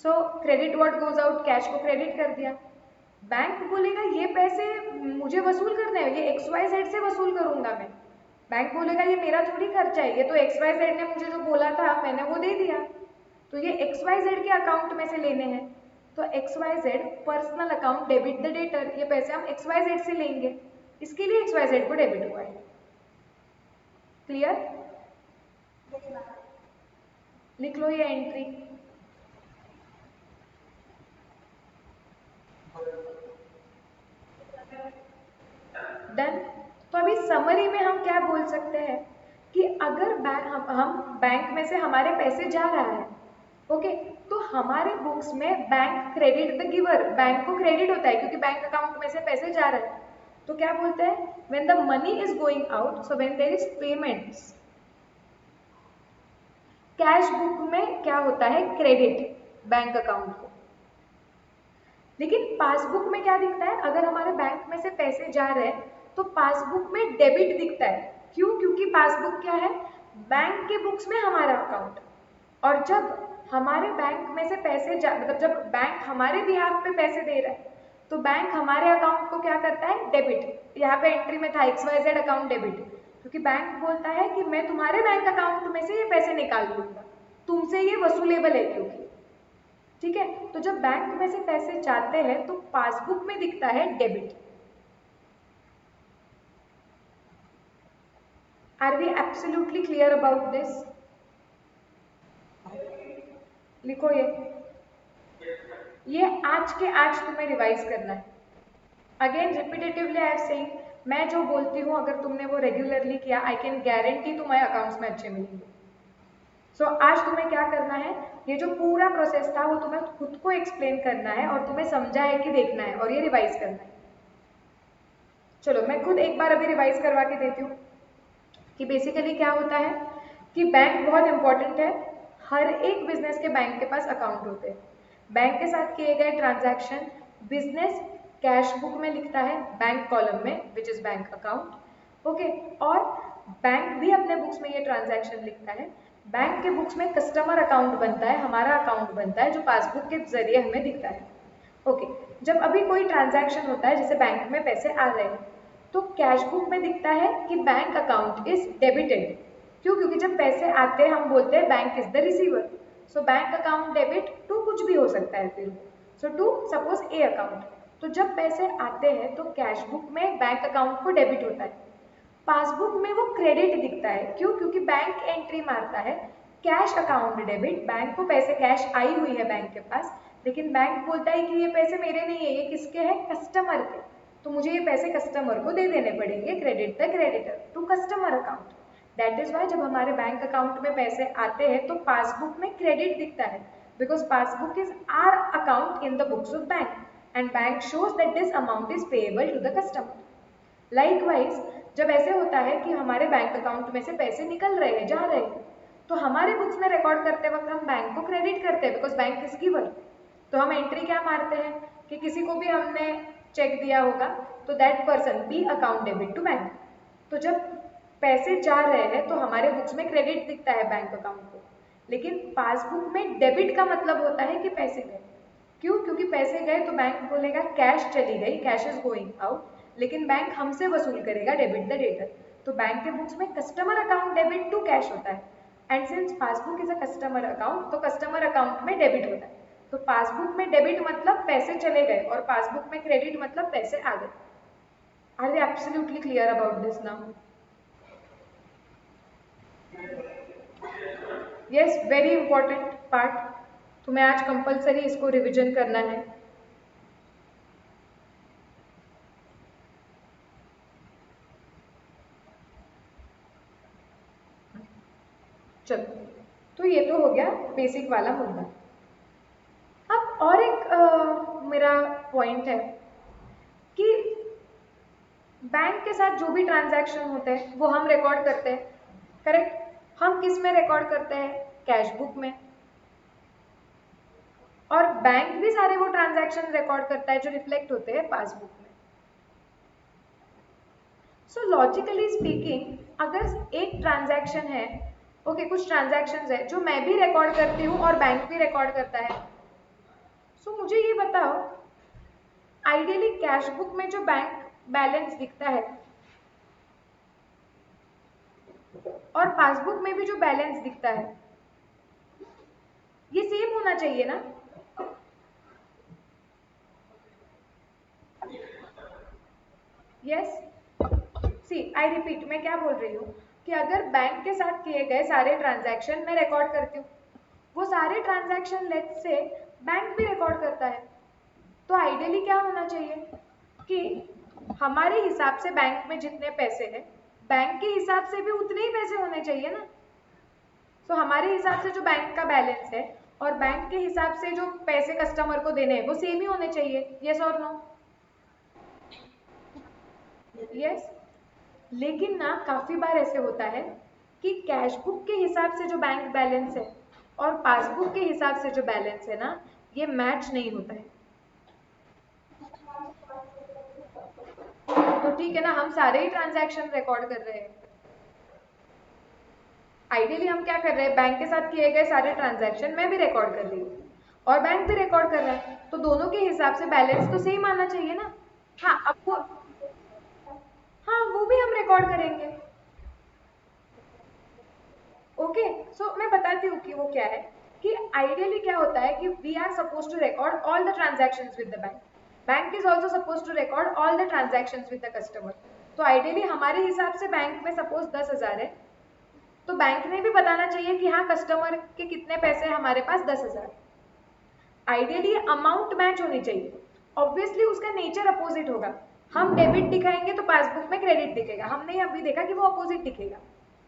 so credit what goes out, cash को क्रेडिट कर दिया। बैंक बोलेगा ये पैसे मुझे वसूल करने हैं, ये XYZ से वसूल करूंगा मैं। बैंक बोलेगा ये मेरा थोड़ी खर्चा है, ये तो XYZ ने मुझे जो बोला था मैंने वो दे दिया, तो ये XYZ के अकाउंट में से लेने हैं, तो XYZ personal account debit the debtor, ये पैसे हम XYZ से लेंगे, इसके लिए XYZ को डेबिट हुआ है। क्लियर? लिख लो ये एंट्री। डन। तो अभी समरी में हम क्या बोल सकते हैं कि अगर हम बैंक में से हमारे पैसे जा रहा है, ओके, तो हमारे बुक्स में bank credit the giver, bank को क्रेडिट होता है क्योंकि बैंक अकाउंट में से पैसे जा रहे हैं, तो क्या बोलते हैं? When the money is going out, so when there is payments, cash book में क्या होता है, क्रेडिट बैंक अकाउंट को। लेकिन पासबुक में क्या दिखता है, अगर हमारे बैंक में से पैसे जा रहे हैं तो पासबुक में डेबिट दिखता है। क्यों? क्योंकि पासबुक क्या है, बैंक के बुक्स में हमारा अकाउंट, और जब हमारे बैंक में से पैसे मतलब जब बैंक हमारे बिहाफ पे पैसे दे रहा है तो बैंक हमारे अकाउंट को क्या करता है, डेबिट। यहाँ पे एंट्री में था XYZ अकाउंट डेबिट, क्योंकि बैंक बोलता है कि मैं तुम्हारे बैंक अकाउंट में से ये पैसे निकाल लूंगा, तुमसे ये वसूलेबल है क्योंकि, ठीक है। तो जब बैंक में से पैसे जाते हैं तो पासबुक में दिखता है debit. Are we absolutely clear about this? लिखो ये आज के आज तुम्हें रिवाइज करना है। Again repetitively I am saying, मैं जो बोलती हूँ अगर तुमने वो रेगुलरली किया, आई कैन गारंटी तुम्हारे अकाउंट्स में अच्छे मिलेंगे। सो आज तुम्हें क्या करना है, ये जो पूरा प्रोसेस था वो तुम्हें खुद को एक्सप्लेन करना है और तुम्हें समझा है कि देखना है और ये रिवाइज करना है। चलो मैं खुद एक बार अभी रिवाइज करवा के देती हूँ कि बेसिकली क्या होता है कि बैंक बहुत इंपॉर्टेंट है। हर एक बिजनेस के बैंक के पास अकाउंट होते हैं। बैंक के साथ किए गए ट्रांजैक्शन बिजनेस कैश बुक में लिखता है, बैंक कॉलम में, which is bank account, okay. और बैंक भी अपने बुक्स में ये ट्रांजैक्शन लिखता है। बैंक के बुक्स में कस्टमर अकाउंट बनता है, हमारा अकाउंट बनता है जो पासबुक के जरिए हमें दिखता है, ओके। जब अभी कोई ट्रांजैक्शन होता है जैसे बैंक में पैसे आ रहे हैं तो कैश बुक में दिखता है कि बैंक अकाउंट इज डेबिटेड। क्यों? क्योंकि जब पैसे आते हैं हम बोलते हैं bank is the receiver, so bank account debit to कुछ भी हो सकता है फिर, so to suppose a account. तो जब पैसे आते हैं तो कैश बुक में बैंक अकाउंट को डेबिट होता है, पासबुक में वो क्रेडिट दिखता है। क्यों? क्योंकि बैंक एंट्री मारता है कैश अकाउंट डेबिट, बैंक को पैसे कैश आई हुई है बैंक के पास, लेकिन बैंक बोलता है कि ये पैसे मेरे नहीं है, ये किसके हैं, कस्टमर के, तो मुझे ये पैसे कस्टमर को दे देने पड़ेंगे, credit the creditor to customer account. That is why जब हमारे बैंक अकाउंट में पैसे आते हैं तो पासबुक में क्रेडिट दिखता है, because passbook is our account in the books of bank and bank shows that this amount is payable to the customer. Likewise जब ऐसे होता है कि हमारे बैंक अकाउंट में से पैसे निकल रहे हैं, जा रहे हैं, तो हमारे बुक्स में रिकॉर्ड करते वक्त हम बैंक को क्रेडिट करते हैं बिकॉज बैंक इज गिवर। तो हम एंट्री क्या मारते हैं कि किसी को भी हमने चेक दिया होगा तो that person B account debit to bank. तो जब पैसे जा रहे हैं तो हमारे बुक्स में क्रेडिट दिखता है बैंक अकाउंट को, लेकिन पासबुक में डेबिट का मतलब होता है कि पैसे गए। क्यों? क्योंकि पैसे गए तो बैंक बोलेगा कैश चली गई, कैश इज गोइंग आउट, लेकिन बैंक हमसे वसूल करेगा डेबिट द डेटर। तो बैंक के बुक्स में customer account debit to cash होता है, and since passbook is a customer account तो कस्टमर अकाउंट में डेबिट होता है। तो पासबुक में डेबिट मतलब पैसे चले गए और पासबुक में क्रेडिट मतलब पैसे आ गए। Are we absolutely clear about this now? Yes, very important part, तुम्हें आज कंपलसरी इसको रिविजन करना है। चलो, तो ये तो हो गया बेसिक वाला मुद्दा। अब और एक मेरा पॉइंट है कि बैंक के साथ जो भी ट्रांजैक्शन होते हैं वो हम रिकॉर्ड करते हैं, करेक्ट? हम किस में रिकॉर्ड करते हैं? कैश बुक में। और बैंक भी सारे वो ट्रांजैक्शन रिकॉर्ड करता है जो रिफ्लेक्ट होते हैं पासबुक में। सो लॉजिकली स्पीकिंग अगर एक ट्रांजैक्शन है, ओके, कुछ ट्रांजैक्शंस है जो मैं भी रिकॉर्ड करती हूँ और बैंक भी रिकॉर्ड करता है, सो मुझे ये बताओ आइडियली कैश बुक में जो बैंक बैलेंस दिखता है और पासबुक में भी जो बैलेंस दिखता है ये सेम होना चाहिए ना? यस, सी आई रिपीट, मैं क्या बोल रही हूँ कि अगर बैंक के साथ किए गए सारे ट्रांजैक्शन मैं रिकॉर्ड करती हूँ, वो सारे ट्रांजैक्शन लेट्स से बैंक भी रिकॉर्ड करता है, तो आइडियली क्या होना चाहिए कि हमारे हिसाब से बैंक में जितने पैसे हैं बैंक के हिसाब से भी उतने ही पैसे होने चाहिए ना। तो हमारे हिसाब से जो बैंक का बैलेंस है और बैंक के हिसाब से जो पैसे कस्टमर को देने हैं वो सेम ही होने चाहिए, यस और नो? यस। लेकिन ना काफी बार ऐसे होता है कि कैश बुक के हिसाब से जो बैंक बैलेंस है और पासबुक के हिसाब से जो बैलेंस है ना, ये मैच नहीं होता है। तो ठीक है ना, हम सारे ही ट्रांजैक्शन रिकॉर्ड कर रहे हैं। आइडियली हम क्या कर रहे हैं, बैंक के साथ किए गए सारे ट्रांजैक्शन मैं भी रिकॉर्ड कर रही हूँ और बैंक भी रिकॉर्ड कर रहा है, तो दोनों के हिसाब से बैलेंस तो सेम आना चाहिए ना। हाँ अब वो, हाँ वो भी हम रिकॉर्ड करेंगे। ओके, सो मैं बताती हूँ कि वो क्या है। कि आइडियली क्या होता है कि we are suppose to record all the transactions with the bank, bank is also suppose to record all the transactions with the customer. तो आइडियली हमारे हिसाब से बैंक में सपोज 10,000 है, तो बैंक ने भी बताना चाहिए कि हाँ कस्टमर के कितने पैसे हमारे पास 10,000। आइडियली अमाउंट मैच होनी चाहिए। ऑब्वियसली उसका नेचर अपोजिट होगा, हम डेबिट दिखाएंगे तो पासबुक में क्रेडिट दिखेगा, हमने अभी देखा कि वो अपोजिट दिखेगा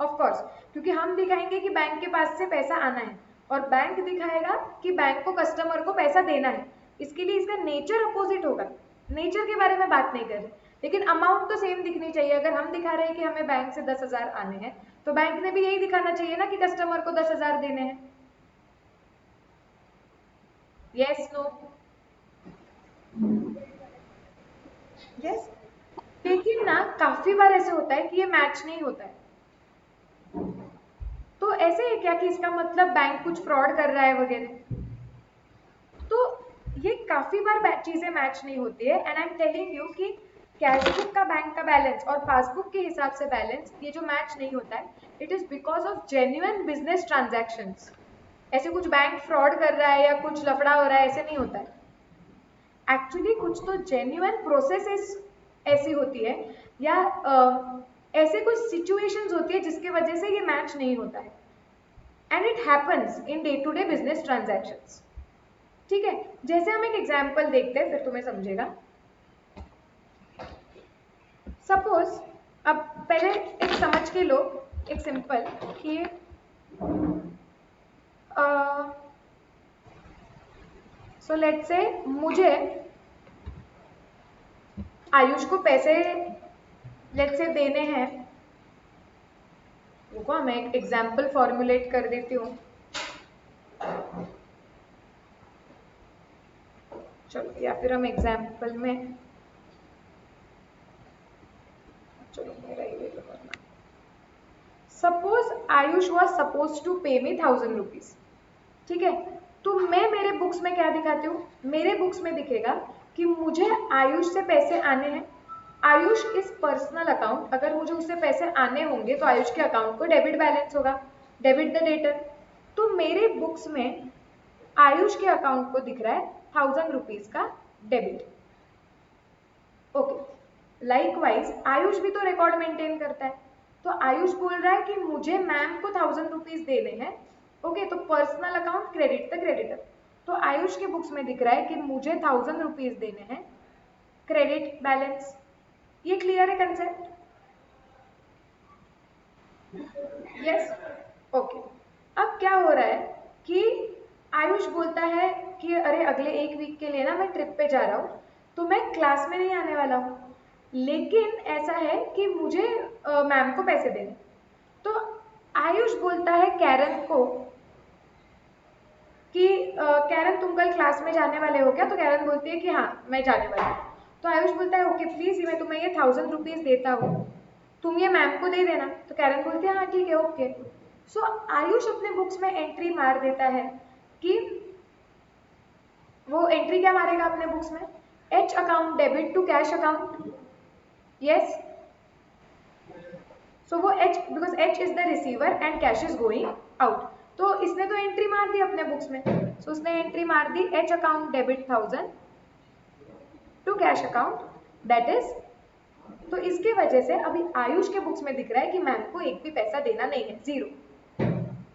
ऑफ कोर्स, क्योंकि हम दिखाएंगे कि बैंक के पास से पैसा आना है और बैंक दिखाएगा कि बैंक को कस्टमर को पैसा देना है, इसके लिए इसका नेचर अपोजिट होगा। नेचर के बारे में बात नहीं कर रहे, लेकिन अमाउंट तो सेम दिखनी चाहिए। अगर हम दिखा रहे हैं कि हमें बैंक से 10,000 आने हैं, तो बैंक ने भी यही दिखाना चाहिए ना कि कस्टमर को 10,000 देने हैं। Yes no? यस। लेकिन ना काफी बार ऐसे होता है कि ये मैच नहीं होता है। तो ऐसे है क्या कि इसका मतलब बैंक कुछ फ्रॉड कर रहा है वगैरह? तो ये काफी बार चीजें मैच नहीं होती है, and I am telling you कि कैश बुक का बैंक का बैलेंस और पासबुक के हिसाब से बैलेंस ये जो मैच नहीं होता है, it is because of genuine business transactions. ऐसे कुछ बैंक फ्रॉड कर रहा है या कुछ लफड़ा हो रहा है, ऐसे नहीं होता है। एक्चुअली कुछ तो जेन्युइन प्रोसेसेस ऐसी होती है या ऐसे कुछ सिचुएशंस होती है जिसकी वजह से ये मैच नहीं होता है, and it happens in day to day business transactions. ठीक है, जैसे हम एक एग्जाम्पल देखते हैं फिर तुम्हें समझेगा। सपोज, अब पहले एक समझ के लो, एक सिंपल कि सो लेट्स से मुझे आयुष को पैसे लेट्स से देने हैं। रुको मैं एक एग्जाम्पल फॉर्मुलेट कर देती हूँ। चलो, या फिर हम एग्जाम्पल में, चलो मेरा ये तो करना। Suppose Ayush was suppose to pay me 1,000 rupees. ठीक है, तो मैं मेरे बुक्स में क्या दिखाती हूँ, मेरे बुक्स में दिखेगा कि मुझे आयुष से पैसे आने हैं। आयुष इस पर्सनल अकाउंट, अगर मुझे उससे पैसे आने होंगे तो आयुष के अकाउंट को डेबिट बैलेंस होगा, डेबिट द डेटर। तो मेरे बुक्स में आयुष के अकाउंट को दिख रहा है 1,000 रुपीज का डेबिट। ओके, लाइकवाइज आयुष भी तो रिकॉर्ड मेंटेन करता है, तो आयुष बोल रहा है कि मुझे मैम को 1,000 रुपीज देने हैं। ओके, तो personal account credit the creditor. तो आयुष के बुक्स में दिख रहा है कि मुझे 1,000 रुपीज देने हैं, क्रेडिट बैलेंस। ये क्लियर है कंसेप्ट? यस। ओके, अब क्या हो रहा है कि आयुष बोलता है कि अरे अगले एक वीक के लिए ना मैं ट्रिप पे जा रहा हूँ, तो मैं क्लास में नहीं आने वाला हूँ, लेकिन ऐसा है कि मुझे मैम को पैसे देने। तो आयुष बोलता है कैरन को कि कैरन तुम कल क्लास में जाने वाले हो क्या? तो कैरन बोलती है कि हाँ मैं जाने वाली हूँ। तो आयुष बोलता है ओके प्लीज मैं तुम्हें ये 1,000 रुपीज देता हूँ, तुम ये मैम को दे देना। तो कैरन बोलती है हाँ ठीक है ओके। सो आयुष अपने बुक्स में एंट्री मार देता है कि वो एंट्री क्या मारेगा अपने बुक्स में, H account debit to cash account. Yes, so वो H, because H is the receiver and cash is going out. तो इसने तो एंट्री मार दी अपने बुक्स में, सो उसने एंट्री मार दी H account debit 1,000 to cash account, that is. तो इसकी वजह से अभी आयुष के बुक्स में दिख रहा है कि मैम को एक भी पैसा देना नहीं है, जीरो।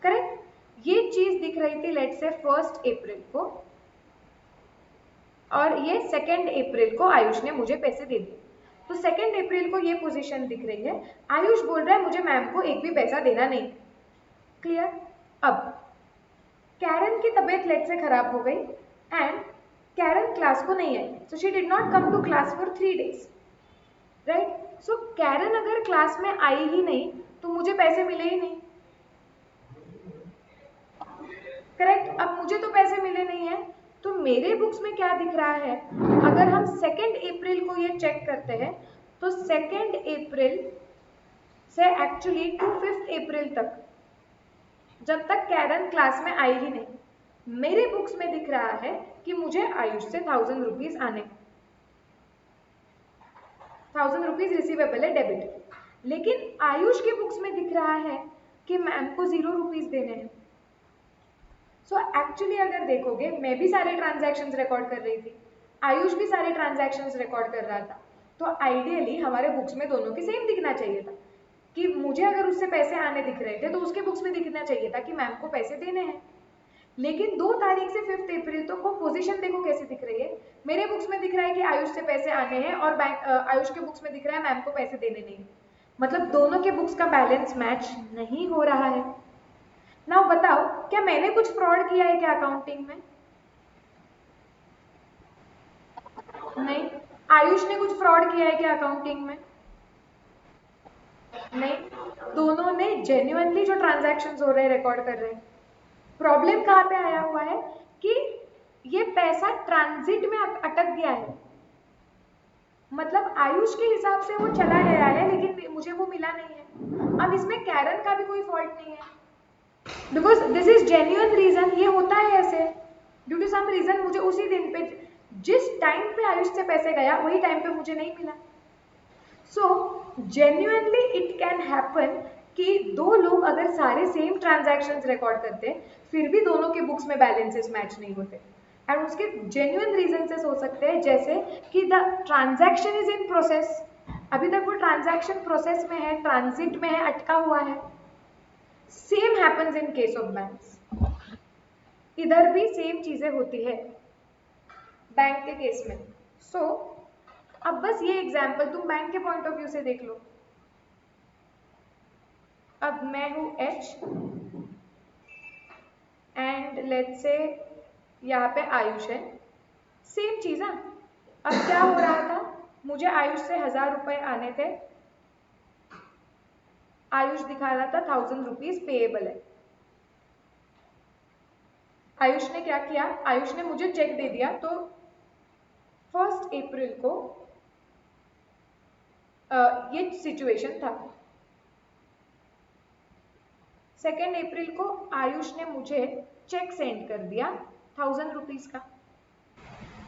करेक्ट? ये चीज दिख रही थी लेट्स से 1 अप्रैल को, और ये 2 अप्रैल को आयुष ने मुझे पैसे दे दिए। तो 2 अप्रैल को ये पोजीशन दिख रही है, आयुष बोल रहा है मुझे मैम को एक भी पैसा देना नहीं। क्लियर? अब कैरन की तबीयत लेट से खराब हो गई एंड कैरन क्लास को नहीं आई, so she did not come to class for 3 days, right? So Karen अगर क्लास में आई ही नहीं तो मुझे पैसे मिले ही नहीं, करेक्ट। अब मुझे तो पैसे मिले नहीं है, तो मेरे बुक्स में क्या दिख रहा है, अगर हम 2 अप्रैल को ये चेक करते हैं तो 2 अप्रैल से एक्चुअली टू 5 अप्रैल तक, जब तक कैरन क्लास में आई ही नहीं, मेरे बुक्स में दिख रहा है कि मुझे आयुष से 1000 रुपीज आने, 1000 रुपीज रिसीवेबल है डेबिट। लेकिन आयुष के बुक्स में दिख रहा है कि मैम को 0 रुपीज देने हैं। सो एक्चुअली अगर देखोगे, मैं भी सारे ट्रांजैक्शंस रिकॉर्ड कर रही थी, आयुष भी सारे ट्रांजैक्शंस रिकॉर्ड कर रहा था, तो आइडियली हमारे बुक्स में दोनों के सेम दिखना चाहिए था कि मुझे अगर उससे पैसे आने दिख रहे थे तो उसके बुक्स में दिखना चाहिए था कि मैम को पैसे देने हैं। लेकिन 2 तारीख से 5 अप्रैल तक वो पोजीशन देखो कैसे दिख रही है, मेरे बुक्स में दिख रहा है कि आयुष से पैसे आने हैं और आयुष के बुक्स में दिख रहा है मैम को पैसे देने नहीं। मतलब दोनों के बुक्स का बैलेंस मैच नहीं हो रहा है। नाउ बताओ, क्या मैंने कुछ फ्रॉड किया है क्या अकाउंटिंग में? नहीं। आयुष ने कुछ फ्रॉड किया है क्या अकाउंटिंग में? नहीं। दोनों ने जेन्युइनली जो ट्रांजैक्शंस हो रहे हैं रिकॉर्ड कर रहे हैं। प्रॉब्लम कहाँ पे आया हुआ है कि ये पैसा ट्रांजिट में अटक गया है, मतलब आयुष के हिसाब से वो चला गया है लेकिन मुझे वो मिला नहीं है। अब इसमें कैरन का भी कोई फॉल्ट नहीं है, because this is genuine reason, ये होता है ऐसे, ड्यू टू सम रीजन मुझे उसी दिन पे, जिस टाइम पे आयुष से पैसे गया वही टाइम पे मुझे नहीं मिला। सो जेन्युइनली इट कैन हैपन कि 2 लोग अगर सारे सेम ट्रांजैक्शंस रिकॉर्ड करते फिर भी दोनों के बुक्स में बैलेंसेस मैच नहीं होते, एंड उसके जेन्युइन रीजंस हो सकते हैं, जैसे कि the transaction is in process, अभी तक वो ट्रांजैक्शन प्रोसेस में है, ट्रांजिट में है, अटका हुआ है। Same happens in case of banks, इधर भी सेम चीजें होती है बैंक के केस में। सो अब बस ये एग्जाम्पल तुम बैंक के पॉइंट ऑफ व्यू से देख लो। अब मैं हूं एच एंड लेट्स से यहाँ पे आयुष है, सेम चीज है। अब क्या हो रहा था, मुझे आयुष से 1000 रुपए आने थे, आयुष दिखा रहा था 1000 रुपीज पेएबल है। आयुष ने क्या किया, आयुष ने मुझे चेक दे दिया, तो 1 अप्रैल को ये सिचुएशन था। 2 अप्रैल को आयुष ने मुझे चेक सेंड कर दिया 1000 रुपीज का।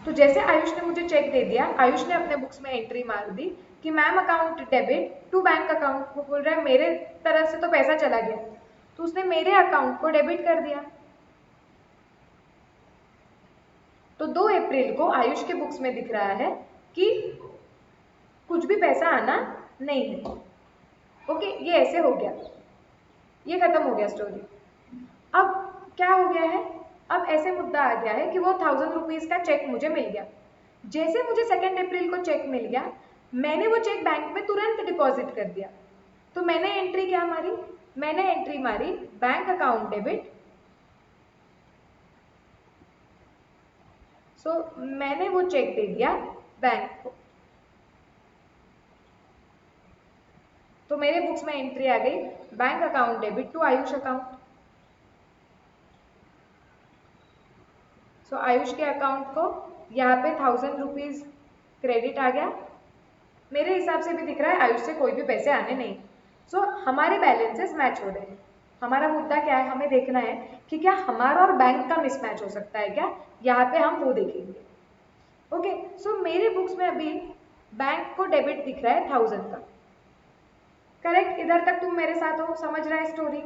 तो जैसे आयुष ने मुझे चेक दे दिया, आयुष ने अपने बुक्स में एंट्री मार दी कि ma'am account debit to bank account, वो बोल रहा है मेरे तरफ से तो पैसा चला गया, तो उसने मेरे अकाउंट को डेबिट कर दिया। तो 2 अप्रैल को आयुष के बुक्स में दिख रहा है कि कुछ भी पैसा आना नहीं है। ओके, ये ऐसे हो गया, ये खत्म हो गया स्टोरी। अब क्या हो गया है, अब ऐसे मुद्दा आ गया है कि वो 1000 रुपीज का चेक मुझे मिल गया। जैसे मुझे 2 अप्रैल को चेक मिल गया, मैंने वो चेक बैंक में तुरंत डिपॉजिट कर दिया। तो मैंने एंट्री क्या मारी, मैंने एंट्री मारी बैंक अकाउंट डेबिट। सो मैंने वो चेक दे दिया बैंक को, तो मेरे बुक्स में एंट्री आ गई bank account debit to Ayush account. So Ayush के अकाउंट को यहाँ पे 1000 रुपीज क्रेडिट आ गया। मेरे हिसाब से भी दिख रहा है आयुष से कोई भी पैसे आने नहीं। सो हमारे बैलेंसेस मैच हो रहे हैं। हमारा मुद्दा क्या है, हमें देखना है कि क्या हमारा और बैंक का मिसमैच हो सकता है क्या, यहाँ पे हम वो देखेंगे। ओके, सो मेरे बुक्स में अभी बैंक को डेबिट दिख रहा है 1000 का, करेक्ट। इधर तक तुम मेरे साथ हो, समझ रहा है स्टोरी?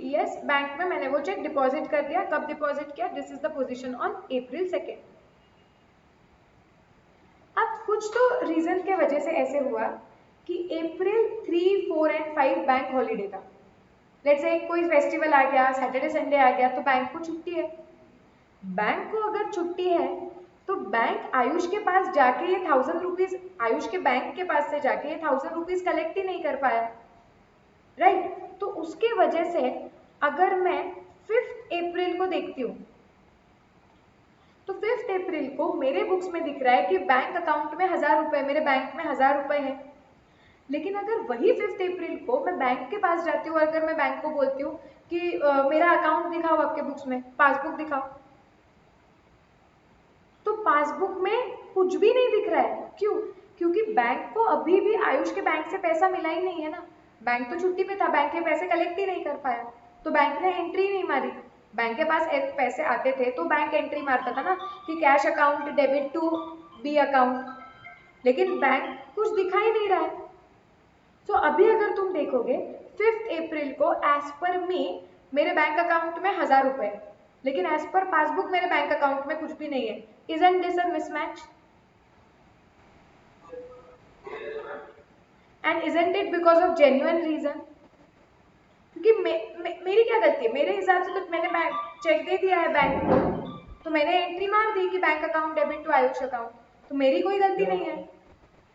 यस, बैंक में मैंने वो चेक डिपॉजिट कर दिया। कब डिपॉजिट किया, this is the position on April 2। अब कुछ तो रीजन के वजह से ऐसे हुआ कि April 3, 4 एंड 5 बैंक हॉलीडे था। लेट्स से कोई फेस्टिवल आ गया, सैटरडे संडे आ गया, तो बैंक को छुट्टी है। बैंक को अगर छुट्टी है तो बैंक आयुष के पास जाके ये 1000 रुपीज, आयुष के बैंक के पास से जाके ये 1000 रुपीज कलेक्ट ही नहीं कर पाया, राइट। तो उसके वजह से अगर मैं 5 अप्रैल को देखती हूँ, तो 5 अप्रैल को मेरे बुक्स में दिख रहा है कि बैंक अकाउंट में 1000 रुपए, मेरे बैंक में 1000 रुपए है। लेकिन अगर वही 5 अप्रैल को मैं बैंक के पास जाती हूँ, अगर मैं बैंक को बोलती हूँ कि मेरा अकाउंट दिखाओ आपके बुक्स में, पासबुक दिखाओ, तो पासबुक में कुछ भी नहीं दिख रहा है। क्यों? क्योंकि बैंक को अभी भी आयुष के बैंक से पैसा मिला ही नहीं है ना। बैंक तो छुट्टी पे था, बैंक के पैसे कलेक्ट ही नहीं कर पाया, तो बैंक ने एंट्री नहीं मारी। बैंक के पास पैसे आते थे तो बैंक एंट्री मारता था ना कि cash account debit to B account, लेकिन बैंक कुछ दिखा ही नहीं रहा है। तो अभी अगर तुम देखोगे 5 अप्रैल को एज पर मी मेरे बैंक अकाउंट में 1000 रुपए, लेकिन एज पर पासबुक मेरे बैंक अकाउंट में कुछ भी नहीं है। Isn't this a mismatch? And isn't it because of genuine reason? क्योंकि मेरी क्या गलती है? मेरे हिसाब से तो मैंने बैंक चेक दे दिया है बैंक को, तो मैंने एंट्री मार दी कि bank account debit to Ayush account, तो मेरी कोई गलती नहीं है,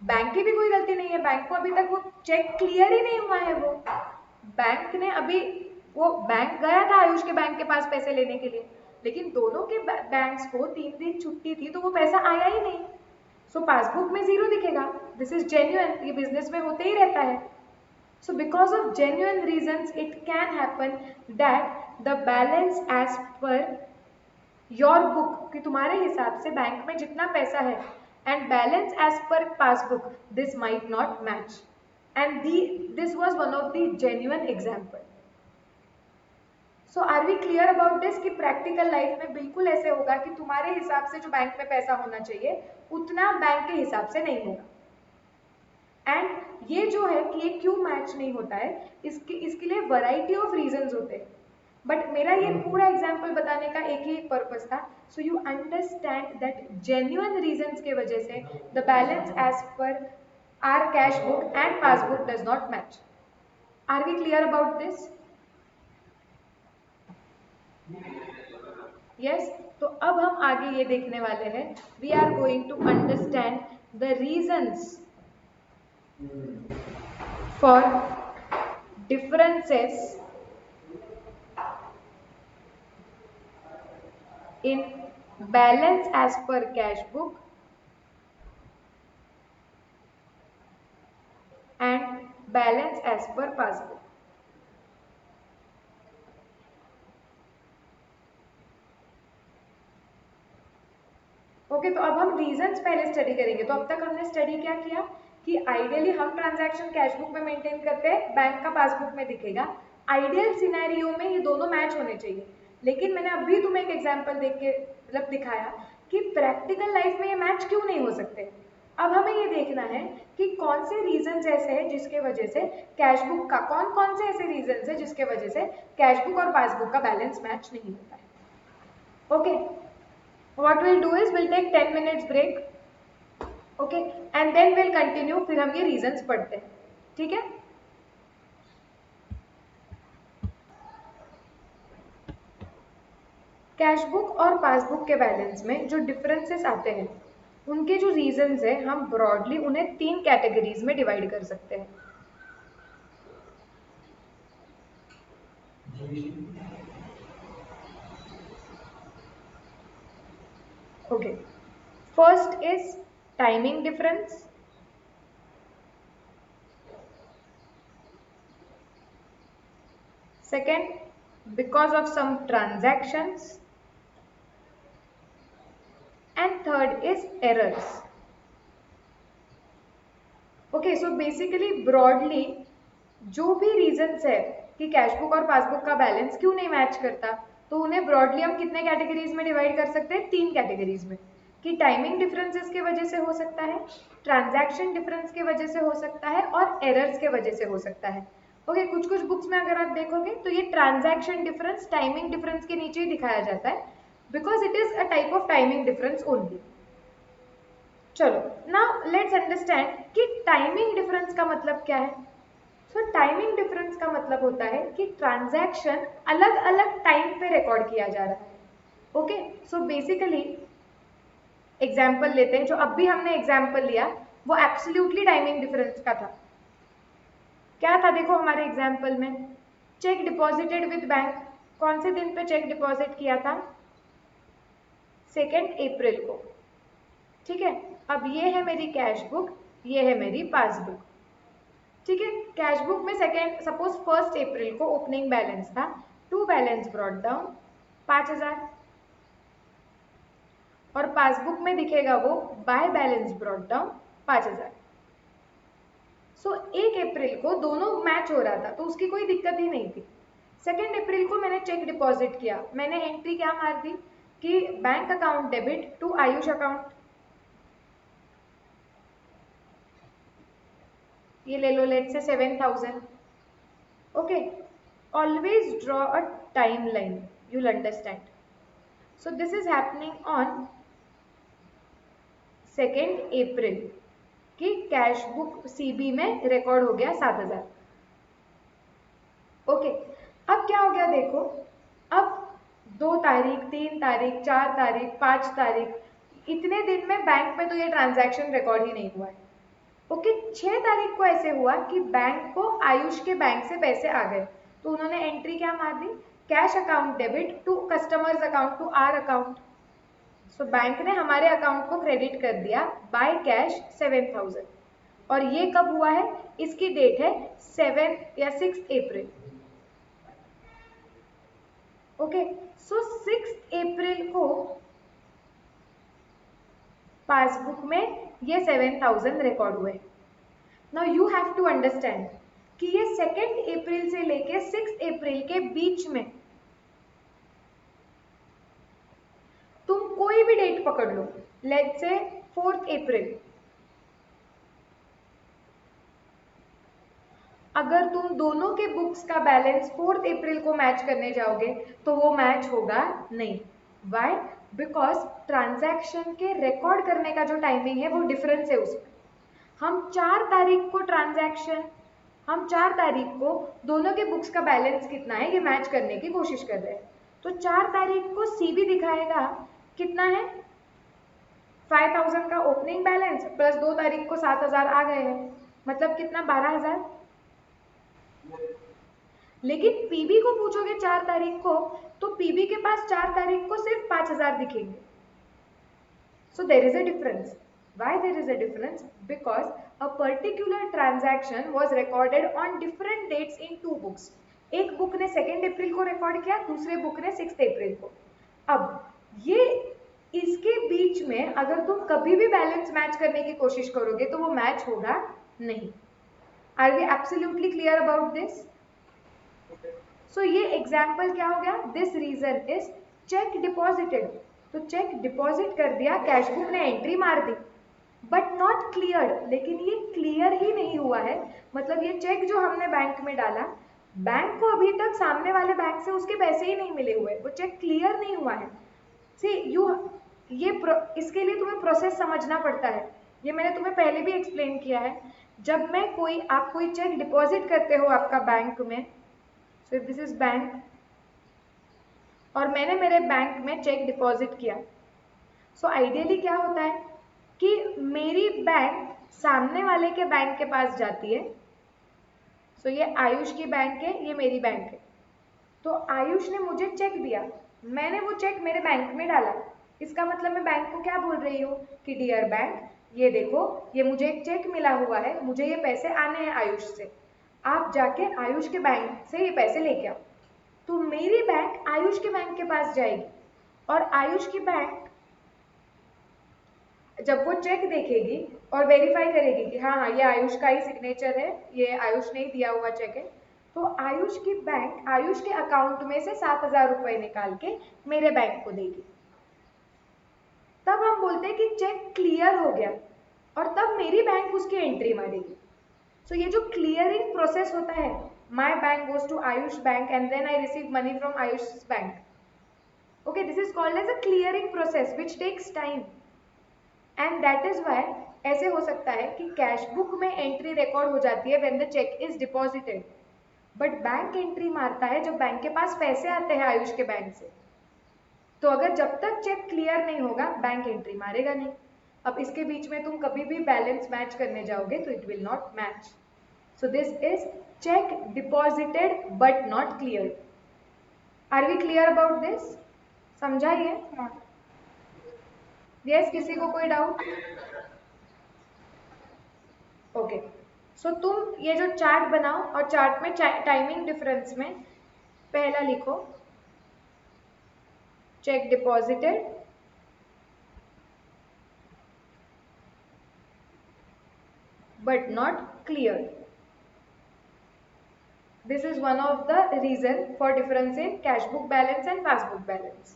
बैंक की भी कोई गलती नहीं है। बैंक को अभी तक वो चेक क्लियर ही नहीं हुआ है। वो बैंक ने अभी, वो बैंक गया था आयुष के बैंक के पास पैसे लेने के लिए, लेकिन दोनों के बैंक्स को 3 दिन छुट्टी थी, तो वो पैसा आया ही नहीं। सो पासबुक में 0 दिखेगा। दिस इज जेन्युइन, ये बिजनेस में होते ही रहता है। So because of genuine reasons, it can happen that the balance as per your book, कि तुम्हारे हिसाब से बैंक में जितना पैसा है, and balance as per passbook, this might not match. And this was one of the genuine example. So are we clear about this कि practical life में बिल्कुल ऐसे होगा कि तुम्हारे हिसाब से जो बैंक में पैसा होना चाहिए उतना बैंक के हिसाब से नहीं होगा। एंड ये जो है कि ये क्यों मैच नहीं होता है, इसके लिए वैरायटी ऑफ रीजंस होते हैं, बट मेरा ये पूरा एग्जांपल बताने का एक ही पर्पस था, so you understand that genuine reasons के वजह से the balance as per our cash book and passbook does not match. Are we clear about this? Yes. तो अब हम आगे ये देखने वाले हैं, we are going to understand the reasons for differences in balance as per cash book and balance as per passbook. Okay, तो अब हम रीजंस पहले स्टडी करेंगे। तो अब तक हमने स्टडी क्या किया कि आइडियली हम ट्रांजैक्शन कैश बुक में मेंटेन करते हैं, बैंक का पासबुक में दिखेगा। आइडियल सिनेरियो में ये दोनों मैच होने चाहिए, लेकिन मैंने अभी तुम्हें एक एग्जांपल देख के मतलब दिखाया कि प्रैक्टिकल लाइफ में ये मैच क्यों नहीं हो सकते। अब हमें ये देखना है कि कौन से रीजंस ऐसे हैं जिसके वजह से कैश बुक का, कौन से ऐसे रीजंस है जिसके वजह से कैश बुक और पासबुक का बैलेंस मैच नहीं होता है। Okay, what we'll do is we'll take 10 minutes break, okay, and then we'll continue, फिर हम ये reasons पढ़ते हैं, ठीक है? कैश बुक और पासबुक के बैलेंस में जो डिफरेंसेस आते हैं उनके जो रीजंस है हम ब्रॉडली उन्हें 3 कैटेगरीज में डिवाइड कर सकते हैं। Okay, first is timing difference, second because of some transactions, and third is errors. Okay, so basically broadly जो भी रीजंस है कि कैश बुक और पासबुक का बैलेंस क्यों नहीं मैच करता, तो उन्हें ब्रॉडली हम कितने कैटेगरीज में डिवाइड कर सकते हैं? 3 कैटेगरीज में, कि टाइमिंग डिफरेंसेस की वजह से हो सकता है, ट्रांजैक्शन डिफरेंस की वजह से हो सकता है, और एरर्स के वजह से हो सकता है। ओके, कुछ बुक्स में अगर आप देखोगे तो ये ट्रांजैक्शन डिफरेंस टाइमिंग डिफरेंस के नीचे ही दिखाया जाता है, because it is a type of timing difference only. चलो, नाउ लेट्स अंडरस्टैंड कि टाइमिंग डिफरेंस का मतलब क्या है। सो टाइमिंग डिफरेंस का मतलब होता है कि ट्रांजैक्शन अलग अलग टाइम पे रिकॉर्ड किया जा रहा है। ओके, सो बेसिकली एग्जाम्पल लेते हैं, जो अभी हमने एग्जाम्पल लिया वो एब्सोल्युटली टाइमिंग डिफरेंस का था। क्या था? देखो हमारे एग्जाम्पल में चेक डिपॉजिटेड विद बैंक, कौन से दिन पे चेक डिपॉजिट किया था? 2 अप्रैल को, ठीक है। अब ये है मेरी कैश बुक, ये है मेरी पासबुक। ठीक है, कैश बुक में सेकेंड सपोज 1 अप्रैल को ओपनिंग बैलेंस था, टू बैलेंस ब्रॉट डाउन 5,000, और पासबुक में दिखेगा वो बाय बैलेंस ब्रॉट डाउन 5,000। सो 1 अप्रैल को दोनों मैच हो रहा था, तो उसकी कोई दिक्कत ही नहीं थी। 2 अप्रैल को मैंने चेक डिपॉजिट किया, मैंने एंट्री क्या मार दी कि bank account debit to Ayush account, ये ले लो, लेट से 7,000। Okay, always draw a timeline, you'll understand. So this is happening on 2 April कि कैश बुक सीबी में रिकॉर्ड हो गया 7,000। ओके, अब क्या हो गया देखो, अब 2 तारीख, 3 तारीख, 4 तारीख, 5 तारीख, इतने दिन में बैंक में तो ये ट्रांजैक्शन रिकॉर्ड ही नहीं हुआ है। ओके, 6 तारीख को ऐसे हुआ कि बैंक को आयुष के बैंक से पैसे आ गए, तो उन्होंने एंट्री क्या मार दी, cash account debit to customers account to our account. So bank ने हमारे अकाउंट को क्रेडिट कर दिया बाय कैश 7,000, और ये कब हुआ है, इसकी डेट है 7 या 6 अप्रैल। ओके, सो 6 अप्रैल को पासबुक में ये 7,000 रिकॉर्ड हुए। Now you have to understand कि ये 2 अप्रैल से लेके 6 अप्रैल के बीच में तुम कोई भी डेट पकड़ लो, लेट्स से 4 अप्रैल, अगर तुम दोनों के बुक्स का बैलेंस 4 अप्रैल को मैच करने जाओगे तो वो मैच होगा नहीं। वाई? बिकॉज ट्रांजैक्शन के रिकॉर्ड करने का जो टाइमिंग है वो डिफरेंस है उसमें। हम 4 तारीख को ट्रांजैक्शन, हम 4 तारीख को दोनों के बुक्स का बैलेंस कितना है ये मैच करने की कोशिश कर रहे हैं, तो 4 तारीख को सीबी दिखाएगा कितना है, 5,000 का ओपनिंग बैलेंस प्लस 2 तारीख को 7,000 आ गए हैं, मतलब कितना, 12,000। लेकिन पीबी को पूछोगे 4 तारीख को, तो पीबी के पास 4 तारीख को सिर्फ 5,000 दिखेंगे। So there is a difference. Why there is a difference? Because a particular transaction was recorded on different dates in two books. एक बुक ने 2 अप्रैल को रिकॉर्ड किया, दूसरे बुक ने 6 अप्रैल को। अब ये इसके बीच में अगर तुम कभी भी बैलेंस मैच करने की कोशिश करोगे तो वो मैच होगा नहीं। Are we absolutely clear about this? So ये एग्जाम्पल क्या हो गया, this reason is cheque deposited, तो चेक डिपॉजिट कर दिया, कैश बुक ने एंट्री मार दी, बट नॉट क्लियर्ड, लेकिन ये क्लियर ही नहीं हुआ है। मतलब ये चेक जो हमने बैंक में डाला, बैंक को अभी तक सामने वाले बैंक से उसके पैसे ही नहीं मिले हुए, वो चेक क्लियर नहीं हुआ है। सी यू, इसके लिए तुम्हें प्रोसेस समझना पड़ता है, ये मैंने तुम्हें पहले भी एक्सप्लेन किया है। जब मैं आप कोई चेक डिपॉजिट करते हो आपका बैंक में, सो दिस इज बैंक, और मैंने मेरे बैंक में चेक डिपॉजिट किया, सो आइडियली क्या होता है कि मेरी बैंक सामने वाले के बैंक के पास जाती है। सो ये आयुष की बैंक है, ये मेरी बैंक है, तो आयुष ने मुझे चेक दिया, मैंने वो चेक मेरे बैंक में डाला, इसका मतलब मैं बैंक को क्या बोल रही हूँ कि डियर बैंक, ये देखो, ये मुझे एक चेक मिला हुआ है, मुझे ये पैसे आने हैं आयुष से, आप जाके आयुष के बैंक से ये पैसे लेके आओ। तो मेरी बैंक आयुष के बैंक के पास जाएगी, और आयुष की बैंक जब वो चेक देखेगी और वेरीफाई करेगी कि हाँ हाँ ये आयुष का ही सिग्नेचर है, ये आयुष ने ही दिया हुआ चेक है, तो आयुष की बैंक आयुष के अकाउंट में से 7,000 रुपए निकाल के मेरे बैंक को देगी। तब हम बोलते हैं कि चेक क्लियर हो गया, और तब मेरी बैंक उसकी एंट्री मारेगी। सो ये जो क्लियरिंग प्रोसेस होता है, my bank goes to Ayush bank and then I receive money from Ayush bank, okay, this is called as a clearing process which takes time, and that is why ऐसे हो सकता है कि कैश बुक में एंट्री रिकॉर्ड हो जाती है when the cheque is deposited, but bank entry मारता है जब बैंक के पास पैसे आते हैं आयुष के बैंक से। तो अगर जब तक चेक क्लियर नहीं होगा बैंक एंट्री मारेगा नहीं। अब इसके बीच में तुम कभी भी बैलेंस मैच करने जाओगे तो it will not match. So this is cheque deposited but not clear. Are we clear about this? समझाइए। यस, किसी को कोई डाउट? ओके, सो तुम ये जो चार्ट बनाओ और चार्ट में टाइमिंग डिफरेंस में पहला लिखो check deposited but not cleared. This is one of the reason for difference in cash book balance and passbook balance.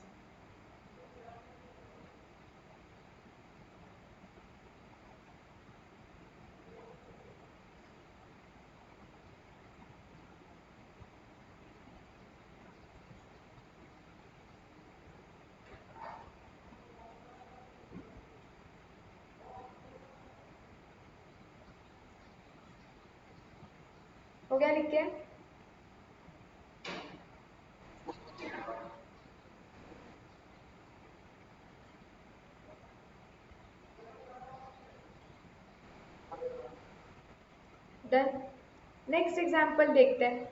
हो गया लिख के? डन। नेक्स्ट एग्जाम्पल देखते हैं।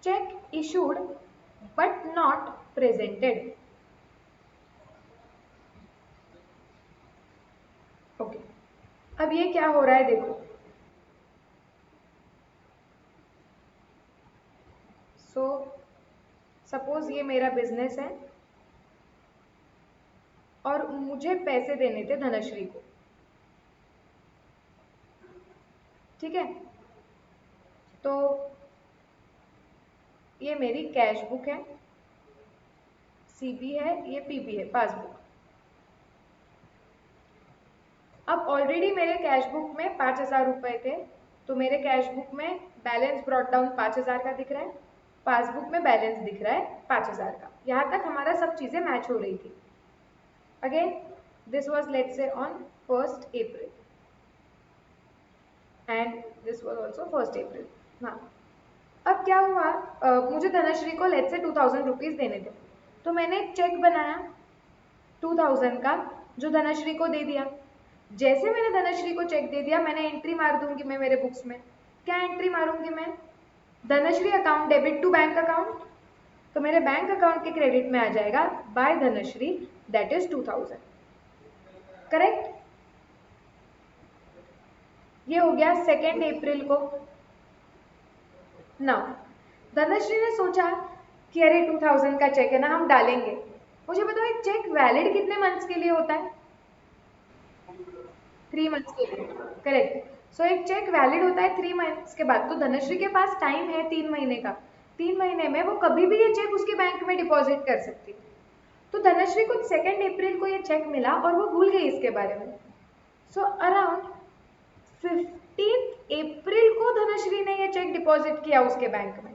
Check issued but not presented. Okay, अब ये क्या हो रहा है देखो। सो सपोज ये मेरा बिजनेस है और मुझे पैसे देने थे धनश्री को, ठीक है। तो ये मेरी कैश बुक है, सीबी है, ये पीबी है, पासबुक। अब ऑलरेडी मेरे कैश बुक में 5,000 रुपए थे, तो मेरे कैश बुक में बैलेंस ब्रॉट डाउन 5,000 का दिख रहा है, पासबुक में बैलेंस दिख रहा है 5,000 का। यहाँ तक हमारा सब चीजें मैच हो रही थी। Again this was let's say on 1st April and this was also 1st April। हाँ, अब क्या हुआ, मुझे धनश्री को लेट्स से 2,000 रुपीज देने थे, तो मैंने एक चेक बनाया 2,000 का जो धनश्री को दे दिया। जैसे मैंने धनश्री को चेक दे दिया, मैंने एंट्री मार दूंगी मैं मेरे बुक्स में। क्या एंट्री मारूंगी मैं? Dhanashree account debit to bank account, तो मेरे बैंक अकाउंट के क्रेडिट में आ जाएगा by Dhanashree, that is 2,000। Correct? ये हो गया 2nd April को। नाउ धनश्री ने सोचा कि अरे 2,000 का चेक है ना, हम डालेंगे। मुझे बताओ एक चेक वैलिड कितने मंथ्स के लिए होता है? 3 मंथ्स के लिए। करेक्ट। सो एक चेक वैलिड होता है 3 मंथ्स के बाद, तो धनश्री के पास टाइम है 3 महीने का। 3 महीने में वो कभी भी ये चेक उसके बैंक में डिपॉजिट कर सकती है। तो धनश्री को 2nd April को ये चेक मिला और वो भूल गई इसके बारे में। सो अराउंड 15th April को धनश्री ने ये चेक डिपॉजिट किया उसके बैंक में।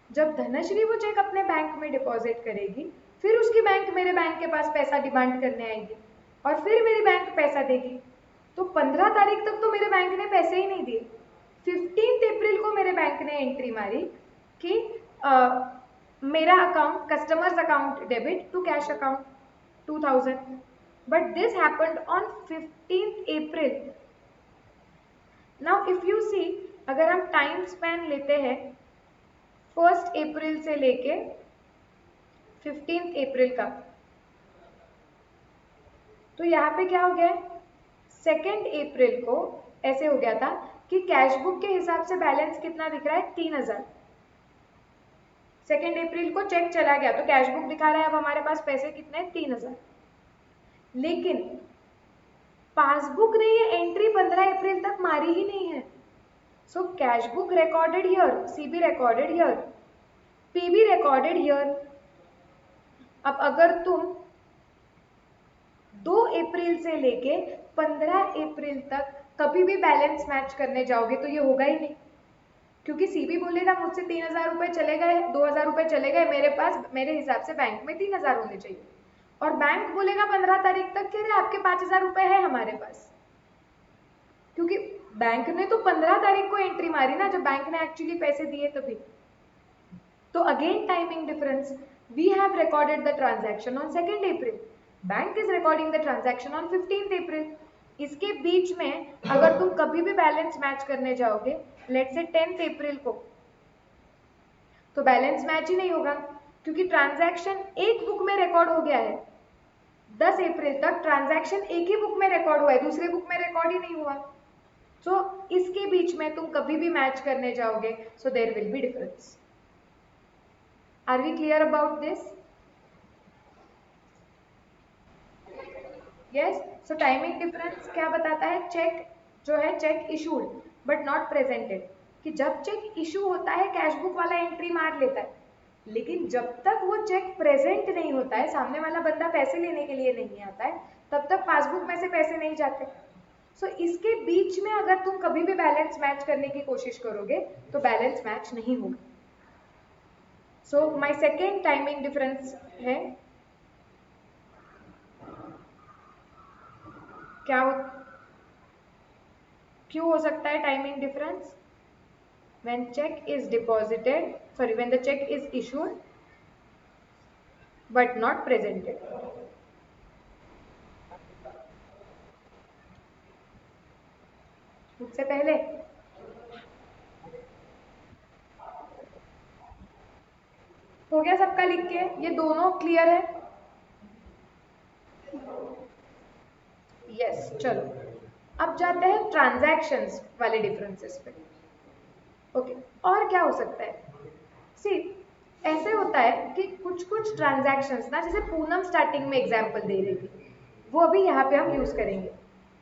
जब धनश्री वो चेक अपने बैंक में डिपॉजिट करेगी, फिर उसकी बैंक मेरे बैंक के पास पैसा डिमांड करने आएगी और फिर मेरी बैंक पैसा देगी। तो 15 तारीख तक तो मेरे बैंक ने पैसे ही नहीं दिए। 15th April को मेरे बैंक ने एंट्री मारी कि मेरा account customers account debit to cash account 2,000, but this happened on 15th April। Now if you see, अगर हम टाइम स्पैन लेते हैं 1st April से लेके 15th April का, तो यहाँ पे क्या हो गया? 2nd April को ऐसे हो गया था कि कैश बुक के हिसाब से बैलेंस कितना दिख रहा है? 3,000। 2nd April को चेक चला गया तो कैश बुक दिखा रहा है अब हमारे पास पैसे कितने? 3,000। लेकिन पासबुक ने ये एंट्री 15 April तक मारी ही नहीं है। So cash book recorded here, CB recorded here, PB recorded here. अब अगर तुम 2 April से लेके 15 April तक कभी भी बैलेंस मैच करने जाओगे तो ये होगा ही नहीं, क्योंकि सीबी बोलेगा मुझसे 3,000 रुपए चले गए, 2,000 रुपए चले गए, मेरे पास मेरे हिसाब से बैंक में 3,000 होने चाहिए, और बैंक बोलेगा 15 तारीख तक कि अरे आपके 5,000 रुपए है हमारे पास, क्योंकि बैंक ने तो 15 तारीख को एंट्री मारी ना, जब बैंक ने एक्चुअली पैसे दिए तभी। तो again timing difference, we have recorded the transaction on 2nd April, bank is recording the transaction on 15th April। इसके बीच में अगर तुम कभी भी बैलेंस मैच करने जाओगे लेट्स से 10th April को, तो बैलेंस मैच ही नहीं होगा, क्योंकि ट्रांजैक्शन एक बुक में रिकॉर्ड हो गया है। 10 अप्रैल तक ट्रांजैक्शन एक ही बुक में रिकॉर्ड हुआ है, दूसरे बुक में रिकॉर्ड ही नहीं हुआ। सो इसके बीच में तुम कभी भी मैच करने जाओगे, so there will be difference. Are we clear about this? Yes. So timing difference क्या बताता है? चेक जो है cheque issued but not presented, कि जब चेक इशू होता है कैश बुक वाला एंट्री मार लेता है, लेकिन जब तक वो चेक प्रेजेंट नहीं होता है, सामने वाला बंदा पैसे लेने के लिए नहीं आता है, तब तक पासबुक में से पैसे नहीं जाते। सो इसके बीच में अगर तुम कभी भी बैलेंस मैच करने की कोशिश करोगे तो बैलेंस मैच नहीं होगा। So my second timing difference है, क्या हो, क्यों हो सकता है timing difference? when check is deposited, sorry, when the check is issued but not presented. मुझसे पहले हो गया सबका लिख के? ये दोनों क्लियर है? यस। चलो अब जाते हैं ट्रांजैक्शंस वाले डिफरेंसेस पे। ओके, और क्या हो सकता है? सी, ऐसे होता है कि कुछ कुछ ट्रांजैक्शंस ना, जैसे पूनम स्टार्टिंग में एग्जांपल दे रही थी, वो अभी यहाँ पे हम यूज करेंगे।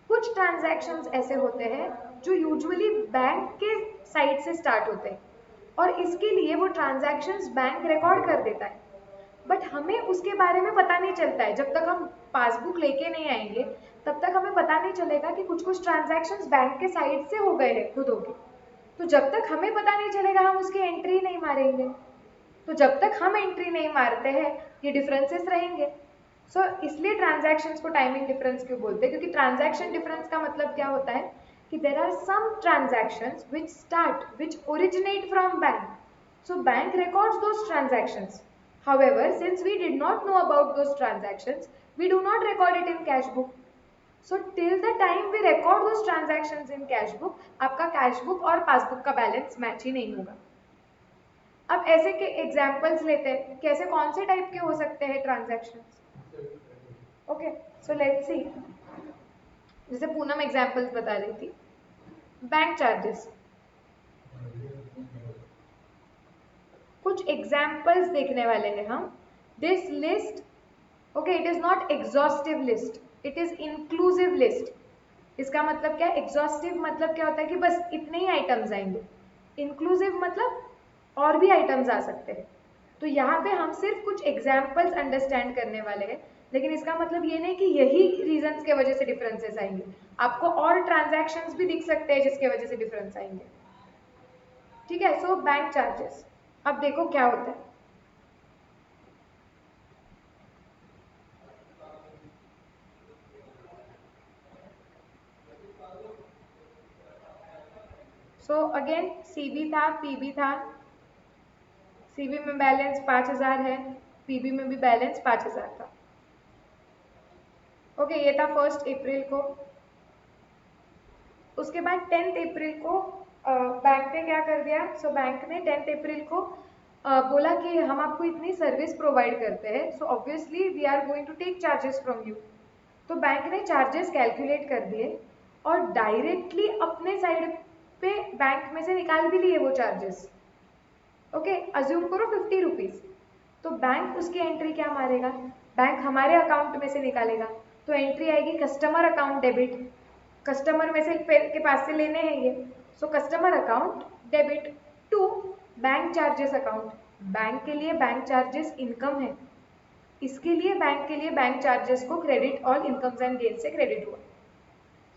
कुछ ट्रांजैक्शंस ऐसे होते हैं जो यूजुअली बैंक के साइड से स्टार्ट होते हैं और इसके लिए वो ट्रांजैक्शंस बैंक रिकॉर्ड कर देता है, बट हमें उसके बारे में पता नहीं चलता है। जब तक हम पासबुक लेके नहीं आएंगे तब तक हमें पता नहीं चलेगा कि कुछ कुछ ट्रांजैक्शंस बैंक के साइड से हो गए हैं खुद होके। तो जब तक हमें पता नहीं चलेगा हम उसकी एंट्री नहीं मारेंगे। तो जब तक हम एंट्री नहीं मारते हैं ये डिफरेंसेस रहेंगे। सो इसलिए ट्रांजैक्शंस को टाइमिंग डिफरेंस क्यों बोलते हैं? क्योंकि ट्रांजैक्शन डिफरेंस का मतलब क्या होता है कि there are some transactions which start, which originate from bank, so bank records those transactions. However, since we did not know about those transactions, we do not record it in cash book. So till the time we record those transactions in cash book, आपका cash book और पासबुक का बैलेंस मैच ही नहीं होगा। अब ऐसे के एग्जाम्पल्स लेते हैं, कैसे कौन से टाइप के हो सकते हैं transactions. Okay, so let's see. जैसे पूनम एग्जाम्पल्स बता रही थी, बैंक चार्जेस। कुछ एग्जाम्पल्स देखने वाले हैं हम। This list, okay, it is not exhaustive list, it is inclusive list. इसका मतलब क्या है? एग्जॉस्टिव मतलब क्या होता है कि बस इतने ही आइटम्स आएंगे, इंक्लूसिव मतलब और भी आइटम्स आ सकते हैं। तो यहाँ पे हम सिर्फ कुछ एग्जाम्पल्स अंडरस्टैंड करने वाले हैं, लेकिन इसका मतलब ये नहीं कि यही रीजंस के वजह से डिफरेंसेस आएंगे। आपको और ट्रांजैक्शंस भी दिख सकते हैं जिसके वजह से डिफरेंस आएंगे। ठीक है, सो बैंक चार्जेस। अब देखो क्या होता है। सो अगेन सीबी था, पीबी था। सीबी में बैलेंस 5000 है, पीबी में भी बैलेंस 5000 था। ओके, ये था 1 अप्रैल को। उसके बाद 10 अप्रैल को बैंक ने क्या कर दिया? सो बैंक ने 10 अप्रैल को बोला कि हम आपको इतनी सर्विस प्रोवाइड करते हैं, so obviously we are going to take charges from you. तो बैंक ने चार्जेस कैलकुलेट कर दिए और डायरेक्टली अपने साइड पे बैंक में से निकाल भी लिए वो चार्जेस। ओके, अज्यूम करो 50 रुपीज। तो बैंक उसकी एंट्री क्या मारेगा? बैंक हमारे अकाउंट में से निकालेगा, तो एंट्री आएगी कस्टमर अकाउंट डेबिट। कस्टमर में से के पास से लेने हैं ये, so customer account debit to bank charges account. Bank के लिए बैंक चार्जेस इनकम है, इसके लिए बैंक के लिए बैंक चार्जेस को credit all incomes and gain से क्रेडिट हुआ।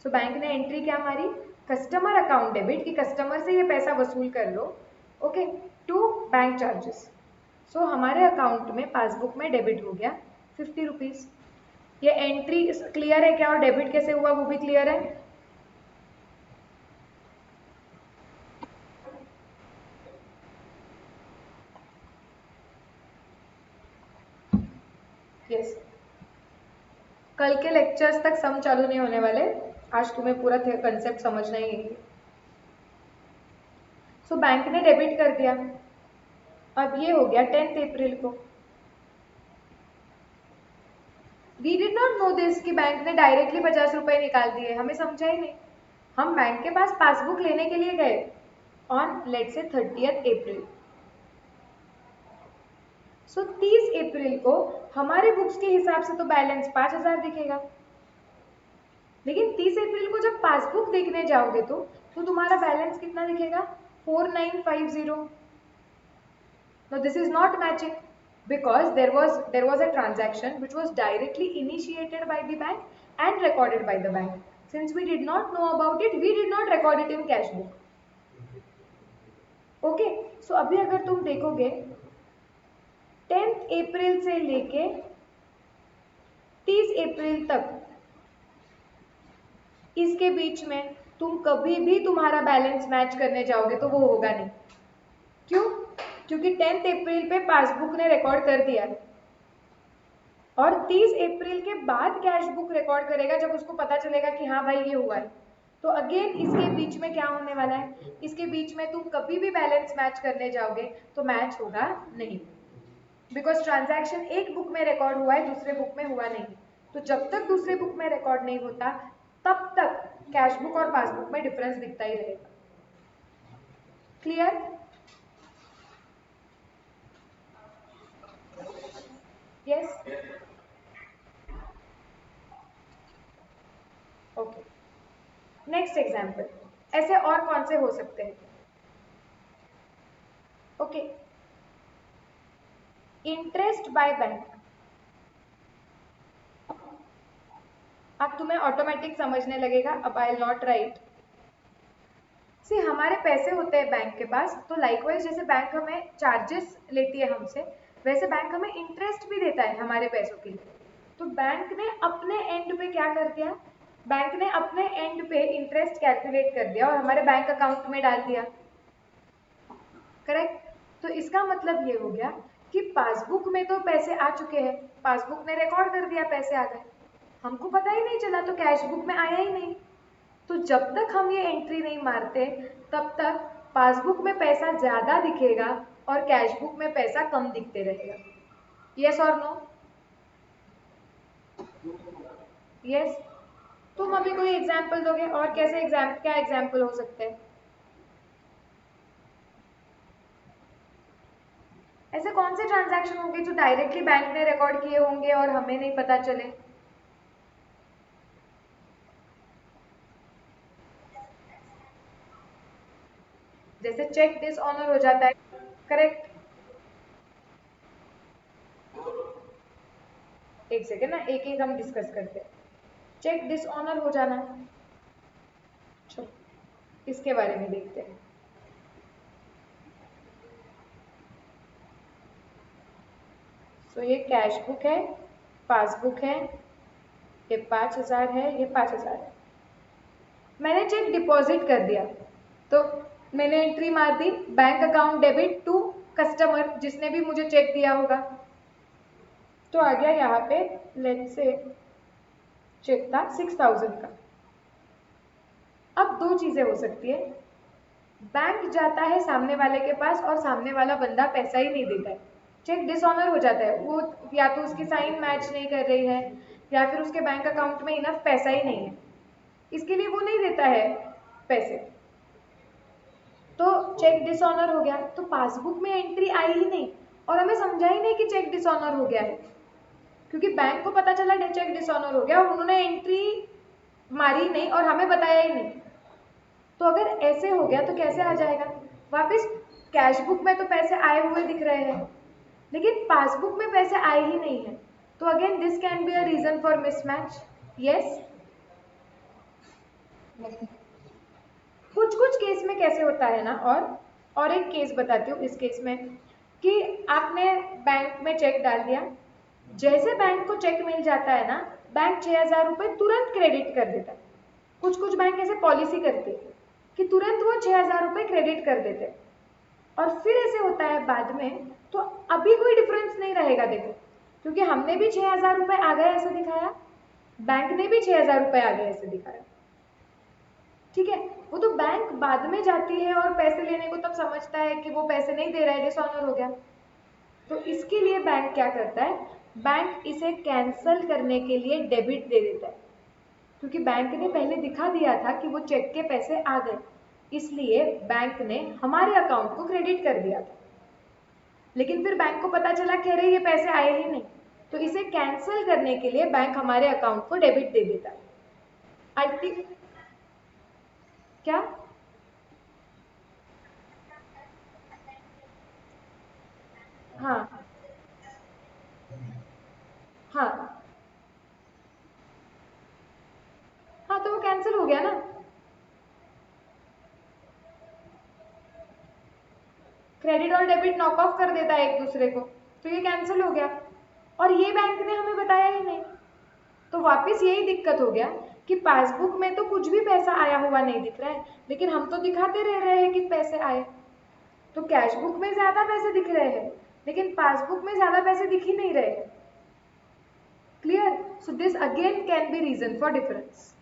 सो बैंक ने एंट्री क्या मारी? कस्टमर अकाउंट डेबिट, कि कस्टमर से ये पैसा वसूल कर लो, ओके, टू बैंक चार्जेस। सो हमारे अकाउंट में पासबुक में डेबिट हो गया 50 रुपीज। ये एंट्री क्लियर है क्या? और डेबिट कैसे हुआ वो भी क्लियर है? यस। कल के लेक्चर्स तक सम चालू नहीं होने वाले, आज तुम्हें पूरा कंसेप्ट समझना ही है। सो बैंक ने डेबिट कर दिया। अब ये हो गया 10 अप्रैल को। नो दिस कि बैंक ने डायरेक्टली 50 रुपए निकाल दिए, हमें समझा ही नहीं। हम बैंक के पास पासबुक लेने के लिए गए ऑन लेट्स से 30th अप्रैल। सो 30 अप्रैल को हमारे बुक्स के हिसाब से तो बैलेंस 5000 दिखेगा, लेकिन 30 अप्रैल को जब पासबुक देखने जाओगे तो तुम्हारा बैलेंस कितना दिखेगा? 4950। Now this is not matching because there was a transaction which was directly initiated by the bank and recorded by the bank. Since we did not know about it, we did not record it in cash book. Okay, so अभी अगर तुम देखोगे 10th अप्रैल से लेके 30 अप्रैल तक, इसके बीच में तुम कभी भी तुम्हारा बैलेंस मैच करने जाओगे तो वो होगा नहीं। क्यों? क्योंकि 10th अप्रैल पे पासबुक ने रिकॉर्ड कर दिया है और 30 अप्रैल के बाद कैश बुक रिकॉर्ड करेगा जब उसको पता चलेगा कि हाँ भाई ये हुआ है। तो अगेन इसके बीच में क्या होने वाला है? इसके बीच में तुम कभी भी बैलेंस मैच करने जाओगे तो मैच होगा नहीं, बिकॉज ट्रांजैक्शन एक बुक में रिकॉर्ड हुआ है, दूसरे बुक में हुआ नहीं। तो जब तक दूसरे बुक में रिकॉर्ड नहीं होता तब तक कैश बुक और पासबुक में डिफरेंस दिखता ही रहेगा। Clear? Yes? Okay, next example. ऐसे और कौन से हो सकते हैं? Okay, interest by bank. अब तुम्हें ऑटोमेटिक समझने लगेगा, अब आई विल नॉट राइट। सी, हमारे पैसे होते हैं बैंक के पास, तो लाइकवाइज जैसे बैंक हमें चार्जेस लेती है हमसे, वैसे बैंक हमें इंटरेस्ट भी देता है हमारे पैसों के लिए। तो बैंक ने अपने एंड पे क्या कर दिया? बैंक ने अपने एंड पे इंटरेस्ट कैलकुलेट कर दिया और हमारे बैंक अकाउंट में डाल दिया। करेक्ट? तो इसका मतलब ये हो गया कि पासबुक में तो पैसे आ चुके हैं, पासबुक ने रिकॉर्ड कर दिया पैसे आ गए, हमको पता ही नहीं चला, तो कैश बुक में आया ही नहीं। तो जब तक हम ये एंट्री नहीं मारते तब तक पासबुक में पैसा ज्यादा दिखेगा और कैश बुक में पैसा कम दिखते रहेगा। यस और नो? यस? तुम अभी कोई एग्जाम्पल दोगे? और कैसे क्या एग्जाम्पल हो सकते हैं? ऐसे कौन से ट्रांजैक्शन होंगे जो डायरेक्टली बैंक ने रिकॉर्ड किए होंगे और हमें नहीं पता चले? जैसे चेक डिसऑनर हो जाता है। करेक्ट? एक सेकेंड ना, एक एक हम डिस्कस करते हैं। चेक डिसऑनर हो जाना, चलो इसके बारे में देखते हैं। तो ये कैश बुक है, पासबुक है, ये 5000 है, ये 5000 है। मैंने चेक डिपॉजिट कर दिया, तो मैंने एंट्री मार दी bank account debit to customer जिसने भी मुझे चेक दिया होगा। तो आ गया यहाँ पे लेट्स से चेक था 6000 का। अब दो चीजें हो सकती है, बैंक जाता है सामने वाले के पास और सामने वाला बंदा पैसा ही नहीं देता है, चेक डिसऑनर हो जाता है, वो या तो उसकी साइन मैच नहीं कर रही है या फिर उसके बैंक अकाउंट में इनफ पैसा ही नहीं है, इसके लिए वो नहीं देता है पैसे, तो चेक डिसऑनर हो गया। तो पासबुक में एंट्री आई ही नहीं और हमें समझा ही नहीं कि चेक डिसऑनर हो गया है, क्योंकि बैंक को पता चला चेक डिसऑनर हो गया और उन्होंने एंट्री मारी नहीं और हमें बताया ही नहीं। तो अगर ऐसे हो गया तो कैसे आ जाएगा वापस? कैश बुक में तो पैसे आए हुए दिख रहे हैं लेकिन पासबुक में पैसे आए ही नहीं है, तो again this can be a reason for mismatch. Yes? कुछ कुछ केस में कैसे होता है ना, और एक केस बताती हूँ। इस केस में कि आपने बैंक में चेक डाल दिया, जैसे बैंक को चेक मिल जाता है ना, बैंक 6000 रुपये तुरंत क्रेडिट कर देता है। कुछ कुछ बैंक ऐसे पॉलिसी करते हैं कि तुरंत वो 6000 रुपये क्रेडिट कर देते हैं, और फिर ऐसे होता है बाद में, तो अभी कोई डिफरेंस नहीं रहेगा देखो, क्योंकि हमने भी 6000 रुपये आ गए ऐसे दिखाया, बैंक ने भी 6000 रुपये आ गए ऐसे दिखाया। ठीक है, वो तो बैंक बाद में जाती है और पैसे लेने को तब समझता है कि वो पैसे नहीं दे रहा है, डिसऑनर हो गया। तो इसके लिए बैंक क्या करता है, बैंक इसे कैंसल करने के लिए डेबिट दे देता है, क्योंकि बैंक ने पहले दिखा दिया था कि वो चेक के पैसे आ गए, इसलिए बैंक ने हमारे अकाउंट को क्रेडिट कर दिया था। लेकिन फिर बैंक को पता चला कि अरे ये पैसे आए ही नहीं, तो इसे कैंसिल करने के लिए बैंक हमारे अकाउंट को डेबिट दे देता है। अल्टी क्या? हाँ हाँ हाँ, तो वो कैंसिल हो गया ना। क्रेडिट और डेबिट नॉक ऑफ कर देता है एक दूसरे को, तो ये कैंसिल हो गया। और ये बैंक ने हमें बताया ही नहीं, तो वापस यही दिक्कत हो गया कि पासबुक में तो कुछ भी पैसा आया हुआ नहीं दिख रहा है, लेकिन हम तो दिखाते रह रहे हैं कि पैसे आए। तो कैश बुक में ज्यादा पैसे दिख रहे हैं, लेकिन पासबुक में ज्यादा पैसे दिख ही नहीं रहे। Clear? So this again can be reason for difference.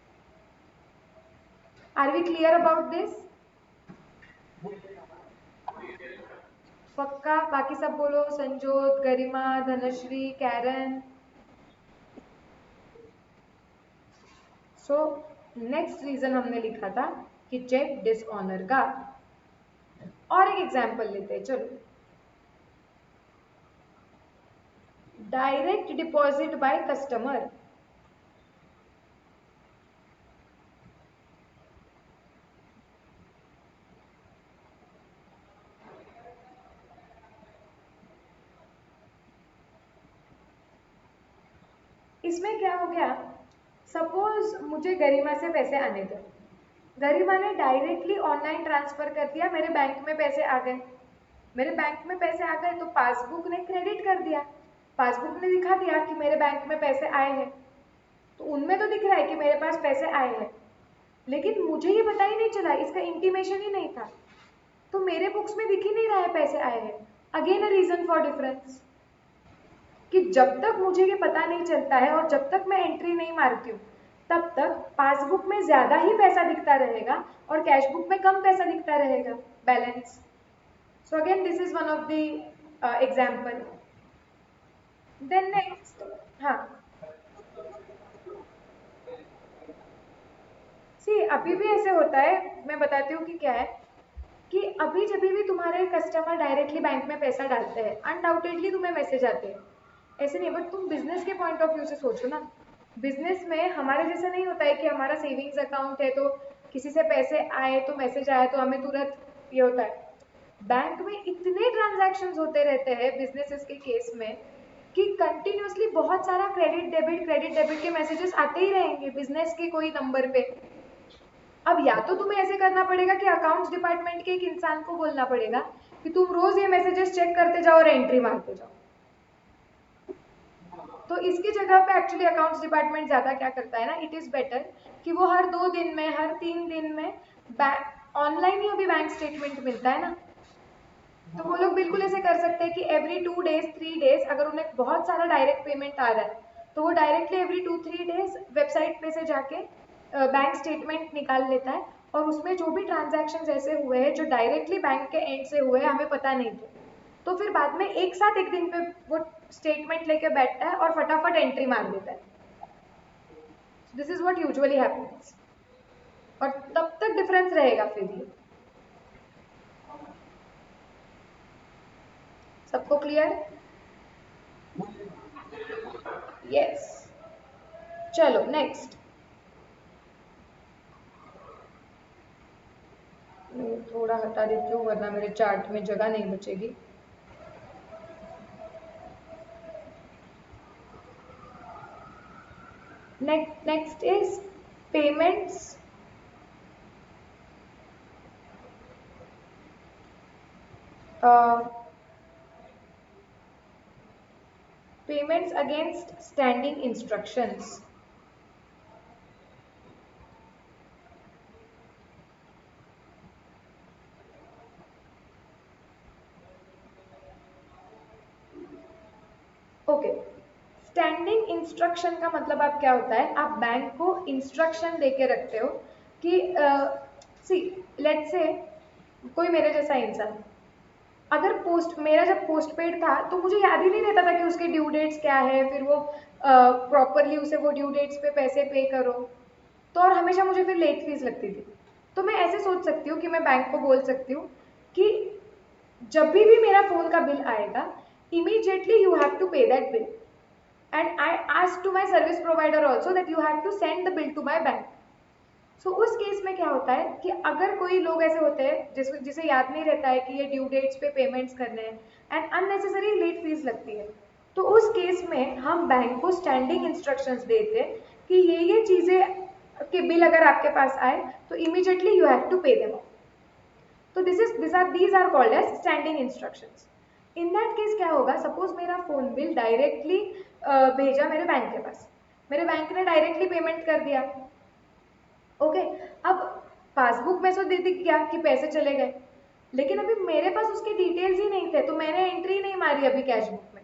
Are we clear about this? पक्का? बाकी सब बोलो, Sanjot, Garima, Dhanashree, Karen. So next reason हमने लिखा था कि चेक डिसऑनर का। और एक एग्जांपल लेते हैं, चलो। Direct deposit by customer. इसमें क्या हो गया, सपोज मुझे गरिमा से पैसे आने थे, गरिमा ने डायरेक्टली ऑनलाइन ट्रांसफर कर दिया, मेरे बैंक में पैसे आ गए। मेरे बैंक में पैसे आ गए तो पासबुक ने क्रेडिट कर दिया, पासबुक ने दिखा दिया कि मेरे बैंक में पैसे आए हैं, तो उनमें तो दिख रहा है कि मेरे पास पैसे आए हैं, लेकिन मुझे ये पता ही नहीं चला, इसका इंटीमेशन ही नहीं था, तो मेरे बुक्स में दिख ही नहीं रहा है पैसे आए हैं। Again a reason for difference, कि जब तक मुझे ये पता नहीं चलता है और जब तक मैं एंट्री नहीं मारती हूँ, तब तक पासबुक में ज्यादा ही पैसा दिखता रहेगा और कैश बुक में कम पैसा दिखता रहेगा, balance. So again this is one of the example. Then next, हाँ, सी अभी भी ऐसे होता है, मैं बताती हूँ कि क्या है, कि अभी जब भी तुम्हारे कस्टमर डायरेक्टली बैंक में पैसा डालते हैं, अनडाउटेडली तुम्हें मैसेज आते हैं, ऐसे नहीं, बट तुम बिजनेस के पॉइंट ऑफ व्यू से सोचो ना। बिजनेस में हमारे जैसा नहीं होता है कि हमारा सेविंग्स अकाउंट है तो किसी से पैसे आए तो मैसेज आए तो हमें तुरंत ये होता है। बैंक में इतने ट्रांजैक्शंस होते रहते हैं बिजनेसेस के केस में, कि कंटिन्यूसली बहुत सारा क्रेडिट डेबिट के मैसेजेस आते ही रहेंगे बिजनेस के कोई नंबर पे। अब या तो तुम्हें ऐसे करना पड़ेगा कि अकाउंट्स डिपार्टमेंट के एक इंसान को बोलना पड़ेगा कि तुम रोज ये मैसेजेस चेक करते जाओ और एंट्री मारते जाओ। तो इसकी जगह पे एक्चुअली अकाउंट्स डिपार्टमेंट ज्यादा क्या करता है ना, इट इज बेटर कि वो हर 2 दिन में, हर 3 दिन में, ऑनलाइन ही अभी बैंक स्टेटमेंट मिलता है ना, तो वो लोग बिल्कुल ऐसे कर सकते हैं कि एवरी 2 डेज 3 डेज अगर उन्हें बहुत सारा डायरेक्ट पेमेंट आ रहा है तो वो डायरेक्टली एवरी 2-3 डेज वेबसाइट पे से जाके बैंक स्टेटमेंट निकाल लेता है, और उसमें जो भी ट्रांजैक्शन ऐसे हुए हैं जो डायरेक्टली बैंक के एंड से हुए हमें पता नहीं थे, तो फिर बाद में एक साथ एक दिन पे वो स्टेटमेंट लेके बैठता है और फटाफट एंट्री मार देता है। This is what usually happens, और तब तक डिफरेंस रहेगा फिर ये। सबको क्लियर? यस। चलो नेक्स्ट, थोड़ा हटा देती हूँ वरना मेरे चार्ट में जगह नहीं बचेगी। Next is payments payments against standing instructions. Okay, standing instruction का मतलब आप क्या होता है, आप बैंक को इंस्ट्रक्शन देके रखते हो कि सी लेट्स से कोई मेरे जैसा इंसान, अगर मेरा जब पोस्ट पेड था तो मुझे याद ही नहीं रहता था कि उसके ड्यू डेट्स क्या है, फिर वो प्रॉपरली उसे वो ड्यू डेट्स पे पैसे पे करो, तो और हमेशा मुझे फिर लेट फीस लगती थी। तो मैं ऐसे सोच सकती हूँ कि मैं बैंक को बोल सकती हूँ कि जब भी मेरा फ़ोन का बिल आएगा, immediately you have to pay that bill, and I asked to my service provider also that you have to send the bill to my bank. सो उस केस में क्या होता है कि अगर कोई लोग ऐसे होते हैं जिसे याद नहीं रहता है कि ये ड्यू डेट्स पे पेमेंट्स करने हैं एंड अननेसेसरी लेट फीस लगती है, तो उस केस में हम बैंक को स्टैंडिंग इंस्ट्रक्शंस देते हैं कि ये चीज़ें के बिल अगर आपके पास आए तो immediately you have to pay them. तो these are called as standing instructions. In that case क्या होगा, सपोज मेरा फोन बिल डायरेक्टली भेजा मेरे बैंक के पास, मेरे बैंक ने डायरेक्टली पेमेंट कर दिया, ओके। अब पासबुक में तो दिख गया कि पैसे चले गए, लेकिन अभी मेरे पास उसके डिटेल्स ही नहीं थे, तो मैंने एंट्री नहीं मारी अभी कैश बुक में।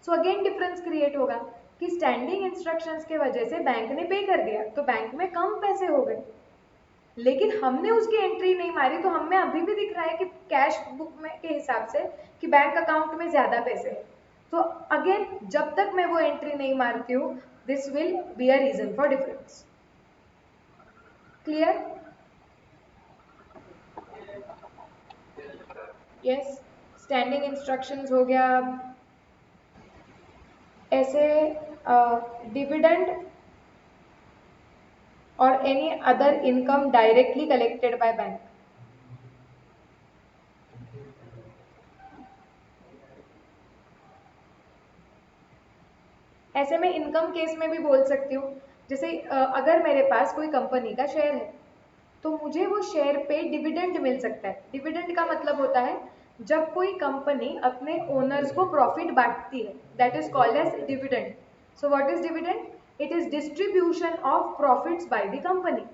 सो अगेन डिफरेंस क्रिएट होगा कि स्टैंडिंग इंस्ट्रक्शंस के वजह से बैंक ने पे कर दिया तो बैंक में कम पैसे हो गए, लेकिन हमने उसकी एंट्री नहीं मारी तो हमें अभी भी दिख रहा है कि कैश बुक में के हिसाब से कि बैंक अकाउंट में ज़्यादा पैसे हैं। तो अगेन जब तक मैं वो एंट्री नहीं मारती हूँ, this will be a reason for difference. Clear? Yes, standing instructions हो गया। ऐसे डिविडेंड और any other income directly collected by bank. ऐसे में इनकम केस में भी बोल सकती हूँ, जैसे अगर मेरे पास कोई कंपनी का शेयर है तो मुझे वो शेयर पे डिविडेंड मिल सकता है। डिविडेंड का मतलब होता है जब कोई कंपनी अपने ओनर्स को प्रॉफिट बांटती है, that is called as dividend. So what is dividend? It is distribution of profits by the company.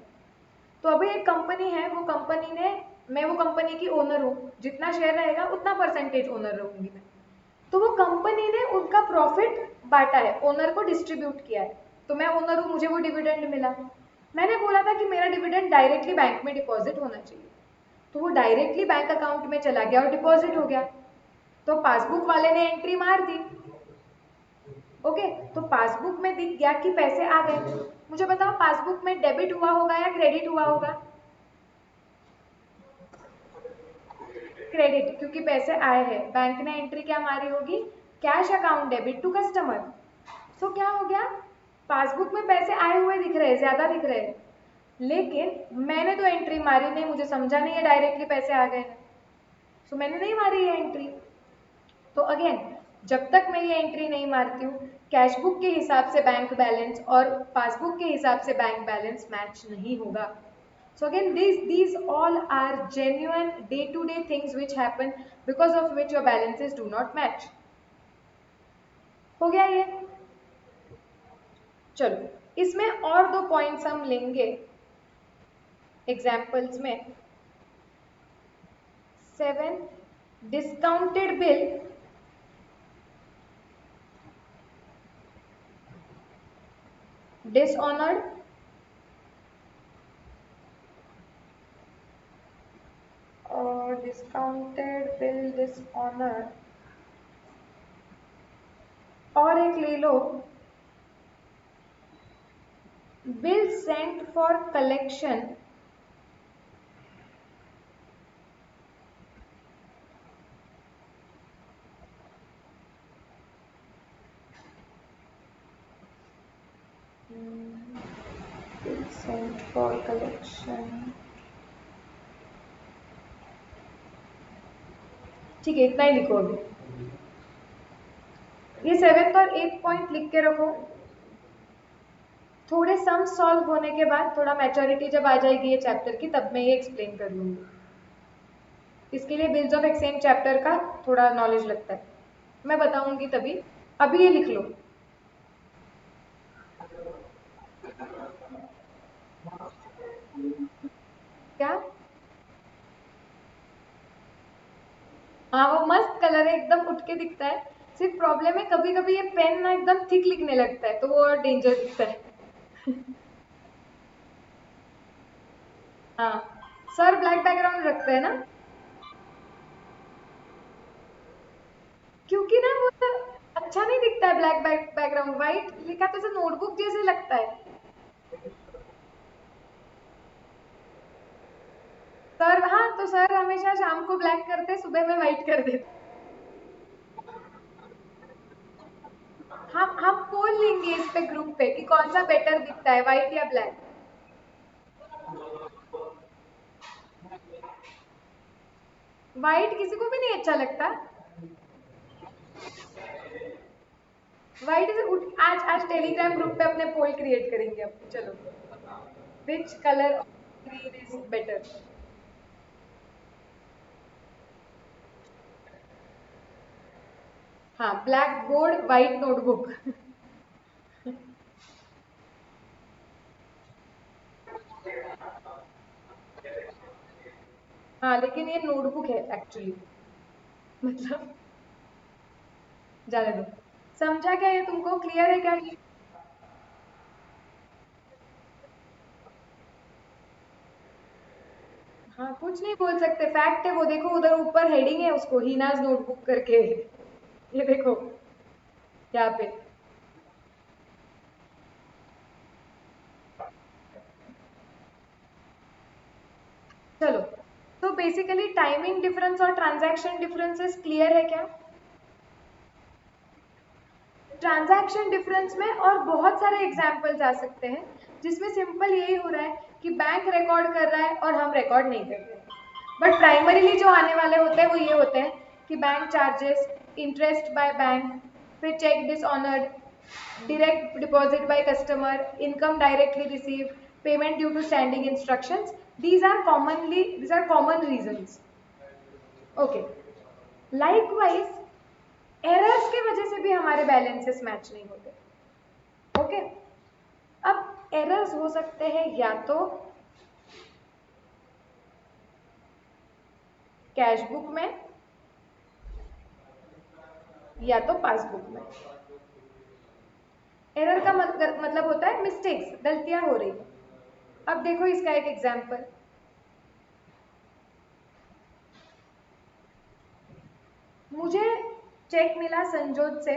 तो अभी एक कंपनी है, वो कंपनी ने, मैं वो कंपनी की ओनर हूँ, जितना शेयर रहेगा उतना परसेंटेज ओनर रहूंगी मैं। तो वो कंपनी ने उनका प्रॉफिट बांटा है, ओनर को डिस्ट्रीब्यूट किया है, तो मैं ओनर हूँ, मुझे वो डिविडेंड मिला। मैंने बोला था कि मेरा डिविडेंड डायरेक्टली बैंक में डिपॉजिट होना चाहिए, तो वो डायरेक्टली बैंक अकाउंट में चला गया और डिपॉजिट हो गया, तो पासबुक वाले ने एंट्री मार दी, ओके। तो पासबुक में दिख गया कि पैसे आ गए। मुझे बताओ पासबुक में डेबिट हुआ होगा या क्रेडिट हुआ होगा? क्रेडिट, क्योंकि पैसे आए हैं, बैंक ने एंट्री क्या मारी होगी? Cash account debit to customer. So क्या हो गया, पासबुक में पैसे आए हुए दिख रहे हैं, ज्यादा दिख रहे हैं, लेकिन मैंने तो एंट्री मारी नहीं, मुझे समझा नहीं है डायरेक्टली पैसे आ गए हैं, सो मैंने नहीं मारी है एंट्री। तो अगेन जब तक मैं ये एंट्री नहीं मारती हूँ, कैश बुक के हिसाब से बैंक बैलेंस और पासबुक के हिसाब से बैंक बैलेंस मैच नहीं होगा। So again, these all are genuine day-to-day things which happen because of which your balances do not match. हो गया ये? चलो इसमें और दो पॉइंट्स हम लेंगे एग्जाम्पल्स में। 7, डिस्काउंटेड बिल डिसऑनर्ड और डिस्काउंटेड बिल डिसऑनर्ड, और एक ले लो bill sent for collection bill sent for collection, ठीक है इतना ही लिखो अभी। ये 7th और 8th पॉइंट लिख के रखो। थोड़े सम सॉल्व होने के बाद, थोड़ा मैच्योरिटी जब आ जाएगी ये चैप्टर की, तब मैं ये एक्सप्लेन कर लूंगी। इसके लिए बिल्स ऑफ एक्सचेंज चैप्टर का थोड़ा नॉलेज लगता है, मैं बताऊंगी तभी। अभी ये लिख लो। क्या? हाँ वो मस्त कलर है, एकदम उठ के दिखता है। सिर्फ प्रॉब्लम है कभी कभी ये पेन ना एकदम थिक लिखने लगता है, तो वो और डेंजर दिखता है। हाँ, सर ब्लैक बैकग्राउंड रखते हैं ना? क्योंकि ना वो तो अच्छा नहीं दिखता है, ब्लैक बैकग्राउंड व्हाइट लिखा तो नोटबुक जैसे लगता है। सर हाँ, तो सर हमेशा शाम को ब्लैक करते, सुबह में व्हाइट कर देते। हम बोल लेंगे इस पे ग्रुप पे कि कौन सा बेटर दिखता है, व्हाइट या ब्लैक। व्हाइट किसी को भी नहीं अच्छा लगता। व्हाइट इज, आज आज टेलीग्राम ग्रुप पे अपने पोल क्रिएट करेंगे अब, चलो। Which colour green is better? हाँ, ब्लैक बोर्ड व्हाइट नोटबुक। हाँ, लेकिन ये नोटबुक है एक्चुअली, मतलब जाने दो। समझा क्या, ये तुमको क्लियर है क्या ये? हाँ, कुछ नहीं बोल सकते, फैक्ट है वो। देखो उधर ऊपर हेडिंग है उसको, हीनाज नोटबुक करके। ये देखो यहाँ पे। चलो, तो बेसिकली टाइमिंग डिफरेंस और ट्रांजैक्शन डिफरेंसेस क्लियर है क्या? ट्रांजैक्शन डिफरेंस में और बहुत सारे एग्जाम्पल्स आ सकते हैं, जिसमें सिंपल यही हो रहा है कि बैंक रिकॉर्ड कर रहा है और हम रिकॉर्ड नहीं कर रहे हैं। बट प्राइमरीली जो आने वाले होते हैं वो ये होते हैं कि bank charges, interest by bank, फिर cheque dishonoured, direct deposit by customer, income directly received, payment due to standing instructions. These are common reasons. Okay. Likewise, errors की वजह से भी हमारे बैलेंसेस मैच नहीं होते। ओके। अब एरर्स हो सकते हैं या तो कैश बुक में या तो पासबुक में। एरर का मतलब होता है मिस्टेक्स, गलतियां हो रही। अब देखो इसका एक एग्जांपल। मुझे चेक मिला संजोत से,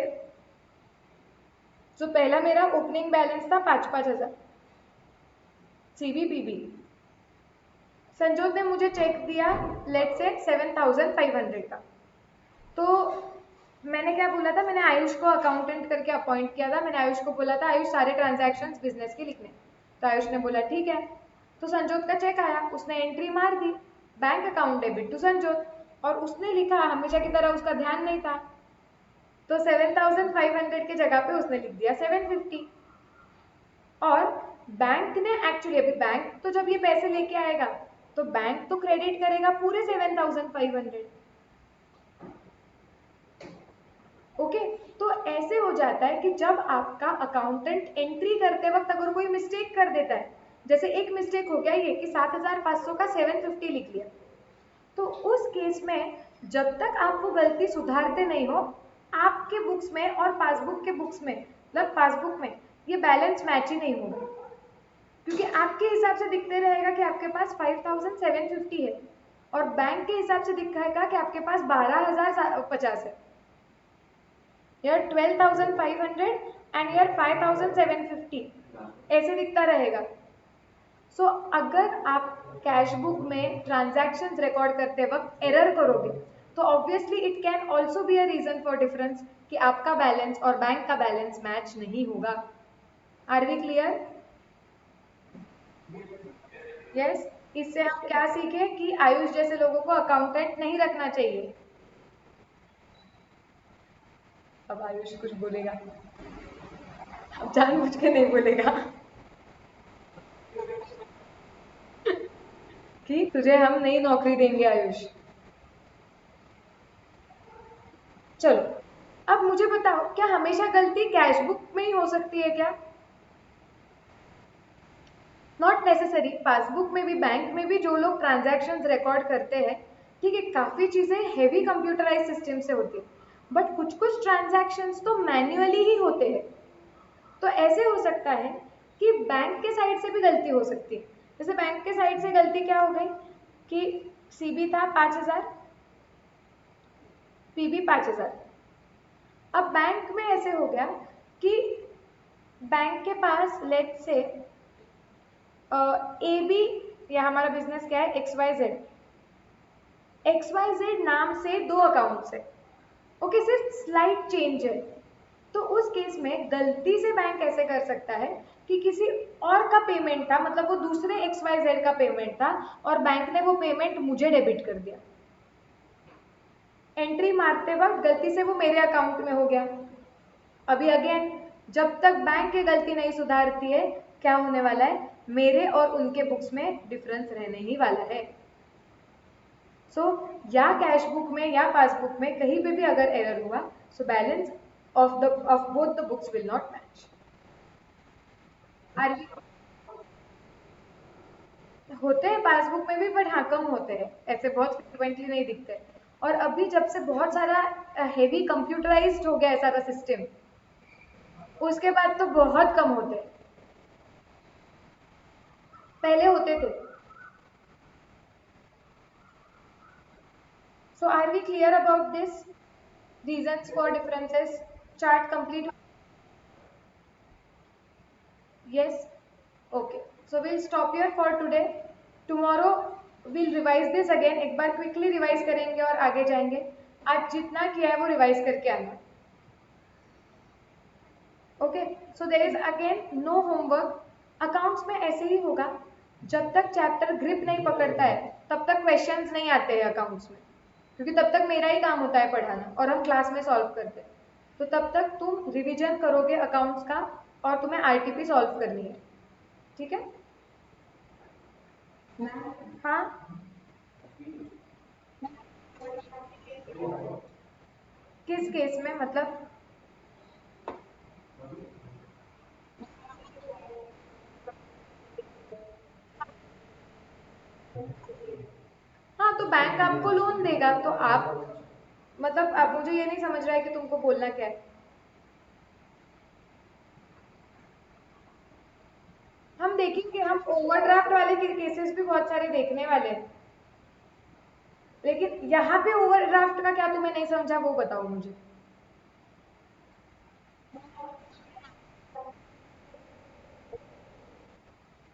जो पहला मेरा ओपनिंग बैलेंस था 5,000 सीबीपीबी। संजोत ने मुझे चेक दिया लेट से 7,500 का। तो मैंने क्या बोला था, मैंने आयुष को अकाउंटेंट करके अपॉइंट किया था। मैंने आयुष को बोला था आयुष सारे ट्रांजैक्शंस बिजनेस के लिखने। तो आयुष ने बोला ठीक है। तो संजोत का चेक आया, उसने एंट्री मार दी, bank account debit to Sanjot, और उसने लिखा, हमेशा की तरह उसका ध्यान नहीं था, तो 7,500 की जगह पे उसने लिख दिया 750। और बैंक ने एक्चुअली, अभी बैंक तो जब ये पैसे लेके आएगा तो बैंक तो क्रेडिट करेगा पूरे 7,500। ओके। तो ऐसे हो जाता है कि जब आपका अकाउंटेंट एंट्री करते वक्त अगर कोई मिस्टेक कर देता है, जैसे एक मिस्टेक हो गया ये कि 7,500 का 750 लिख लिया, तो उस केस में जब तक आप वो गलती सुधारते नहीं हो, आपके बुक्स में और पासबुक के बुक्स में, मतलब पासबुक में, ये बैलेंस मैच ही नहीं होगा। क्योंकि आपके हिसाब से दिखते रहेगा कि आपके पास 5,750 है, और बैंक के हिसाब से दिखाएगा कि आपके पास 12,050 है। यार 12,500 एंड यार 5,750 ऐसे दिखता रहेगा। सो अगर आप कैश बुक में ट्रांजैक्शंस रिकॉर्ड करते वक्त एरर करोगे, तो obviously it can also be a reason for difference कि आपका बैलेंस और बैंक का बैलेंस मैच नहीं होगा। Are we clear? यस। इससे हम क्या सीखे कि आयुष जैसे लोगों को अकाउंटेंट नहीं रखना चाहिए। अब आयुष कुछ बोलेगा, अब जानबूझ के नहीं बोलेगा कि तुझे हम नई नौकरी देंगे आयुष। चलो, अब मुझे बताओ, क्या हमेशा गलती कैश बुक में ही हो सकती है क्या? Not necessary. पासबुक में भी, बैंक में भी जो लोग ट्रांजैक्शंस रिकॉर्ड करते हैं, ठीक है, काफ़ी चीज़ें हेवी कंप्यूटराइज सिस्टम से होती है, बट कुछ कुछ ट्रांजैक्शंस तो मैन्युअली ही होते हैं। तो ऐसे हो सकता है कि बैंक के साइड से भी गलती हो सकती है। जैसे बैंक के साइड से गलती क्या हो गई कि सीबी था 5,000, पीबी 5,000, अब बैंक में ऐसे हो गया कि बैंक के पास लेट से ए बी, या हमारा बिजनेस क्या है, XYZ नाम से दो अकाउंट्स है, ओके, सिर्फ स्लाइट चेंज है। तो उस केस में गलती से बैंक ऐसे कर सकता है कि किसी और का पेमेंट था, मतलब वो दूसरे XYZ का पेमेंट था, और बैंक ने वो पेमेंट मुझे डेबिट कर दिया। एंट्री मारते वक्त गलती से वो मेरे अकाउंट में हो गया। अभी अगेन, जब तक बैंक की गलती नहीं सुधारती है, क्या होने वाला है, मेरे और उनके बुक्स में डिफरेंस रहने ही वाला है। सो या कैश बुक में या पासबुक में कहीं पे भी अगर एरर हुआ, so balance of both the books will not match. आर होते हैं पासबुक में भी, बट हाँ कम होते हैं, ऐसे बहुत फ्रिक्वेंटली नहीं दिखते। और अभी जब से बहुत सारा हेवी कंप्यूटराइज्ड हो गया है सारा सिस्टम, उसके बाद तो बहुत कम होते हैं, पहले होते थे। So are we clear about this reasons for differences? Chart complete? Yes? Okay. So we'll stop here for today. Tomorrow we'll revise this again. एक बार quickly revise करेंगे और आगे जाएंगे। आज जितना किया है वो revise करके आना। Okay. So there is again no homework. Accounts में ऐसे ही होगा, जब तक चैप्टर ग्रिप नहीं पकड़ता है तब तक क्वेश्चंस नहीं आते हैं अकाउंट्स में, क्योंकि तब तक मेरा ही काम होता है पढ़ाना और हम क्लास में सॉल्व करते हैं। तो तब तक तुम रिवीजन करोगे अकाउंट्स का, और तुम्हें आरटीपी सॉल्व करनी है, ठीक है? हाँ, किस केस में, मतलब? हाँ, तो बैंक आपको लोन देगा तो आप, मतलब आप, मुझे ये नहीं समझ रहा है कि तुमको बोलना क्या है। हम देखेंगे, हम ओवरड्राफ्ट वाले केसेस भी बहुत सारे देखने वाले हैं, लेकिन यहाँ पे ओवरड्राफ्ट का क्या तुम्हें नहीं समझा वो बताओ मुझे।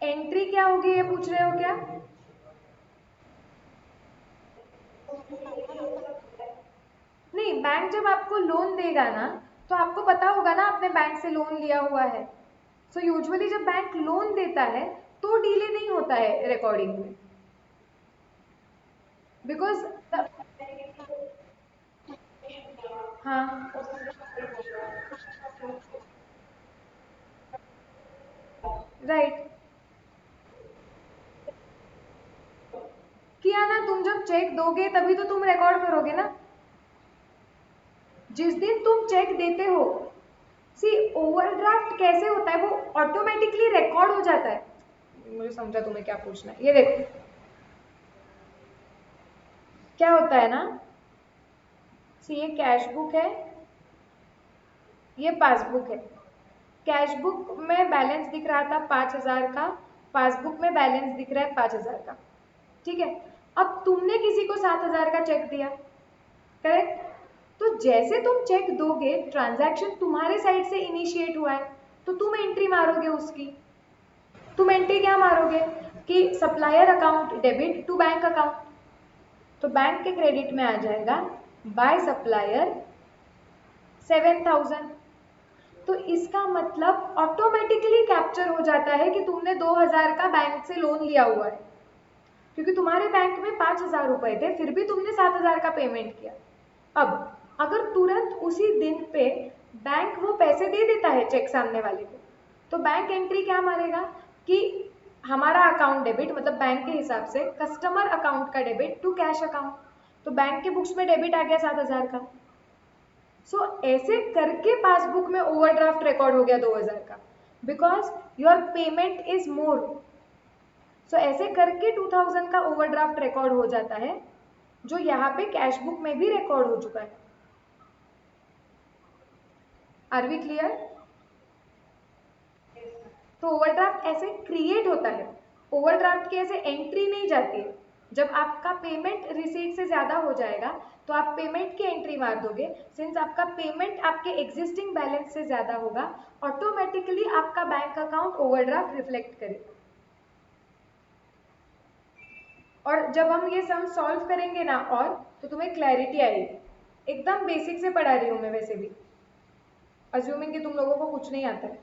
एंट्री क्या होगी ये पूछ रहे हो क्या? नहीं, बैंक जब आपको लोन देगा ना, तो आपको पता होगा ना आपने बैंक से लोन लिया हुआ है। सो यूजुअली जब बैंक लोन देता है तो डिले नहीं होता है रिकॉर्डिंग में, बिकॉज, हाँ, राइट, किया ना, तुम जब चेक दोगे तभी तो तुम रिकॉर्ड करोगे ना। जिस दिन तुम चेक देते हो, सी, ओवरड्राफ्ट कैसे होता है, वो ऑटोमेटिकली रिकॉर्ड हो जाता है। मुझे समझा तुम्हें क्या पूछना है, ये देखो क्या होता है ना। सी, ये कैश बुक है, ये पासबुक है। कैश बुक में बैलेंस दिख रहा था 5,000 का, पासबुक में बैलेंस दिख रहा है 5,000 का, ठीक है? अब तुमने किसी को 7,000 का चेक दिया, करेक्ट? तो जैसे तुम चेक दोगे, ट्रांजैक्शन तुम्हारे साइड से इनिशिएट हुआ है, तो तुम एंट्री मारोगे उसकी। तुम एंट्री क्या मारोगे कि supplier account debit to bank account, तो बैंक के क्रेडिट में आ जाएगा बाय सप्लायर 7,000। तो इसका मतलब ऑटोमेटिकली कैप्चर हो जाता है कि तुमने 2,000 का बैंक से लोन लिया हुआ है, क्योंकि तुम्हारे बैंक में 5,000 रुपए थे, फिर भी तुमने 7,000 का पेमेंट किया। अब अगर तुरंत उसी दिन पे बैंक वो पैसे दे देता है चेक सामने वाले को, तो बैंक एंट्री क्या मारेगा कि हमारा अकाउंट डेबिट, मतलब बैंक के हिसाब से कस्टमर अकाउंट का डेबिट टू कैश अकाउंट, तो बैंक के बुक्स में डेबिट आ गया 7,000 का। सो ऐसे करके पासबुक में ओवरड्राफ्ट रिकॉर्ड हो गया 2,000 का, because your payment is more. So ऐसे करके 2,000 का ओवरड्राफ्ट रिकॉर्ड हो जाता है, जो यहाँ पे कैश बुक में भी रिकॉर्ड हो चुका है। Are we clear? तो ओवरड्राफ्ट ऐसे क्रिएट होता है, ओवरड्राफ्ट की ऐसे एंट्री नहीं जाती है। जब आपका पेमेंट रिसीट से ज़्यादा हो जाएगा तो आप पेमेंट की एंट्री मार दोगे। सिंस आपका पेमेंट आपके एग्जिस्टिंग बैलेंस से ज़्यादा होगा, ऑटोमेटिकली आपका बैंक अकाउंट ओवरड्राफ्ट रिफ्लेक्ट करेगा। और जब हम ये सम सॉल्व करेंगे ना और तो तुम्हें क्लैरिटी आएगी। एकदम बेसिक से पढ़ा रही हूँ मैं, वैसे भी अज्यूमिंग कि तुम लोगों को कुछ नहीं आता है।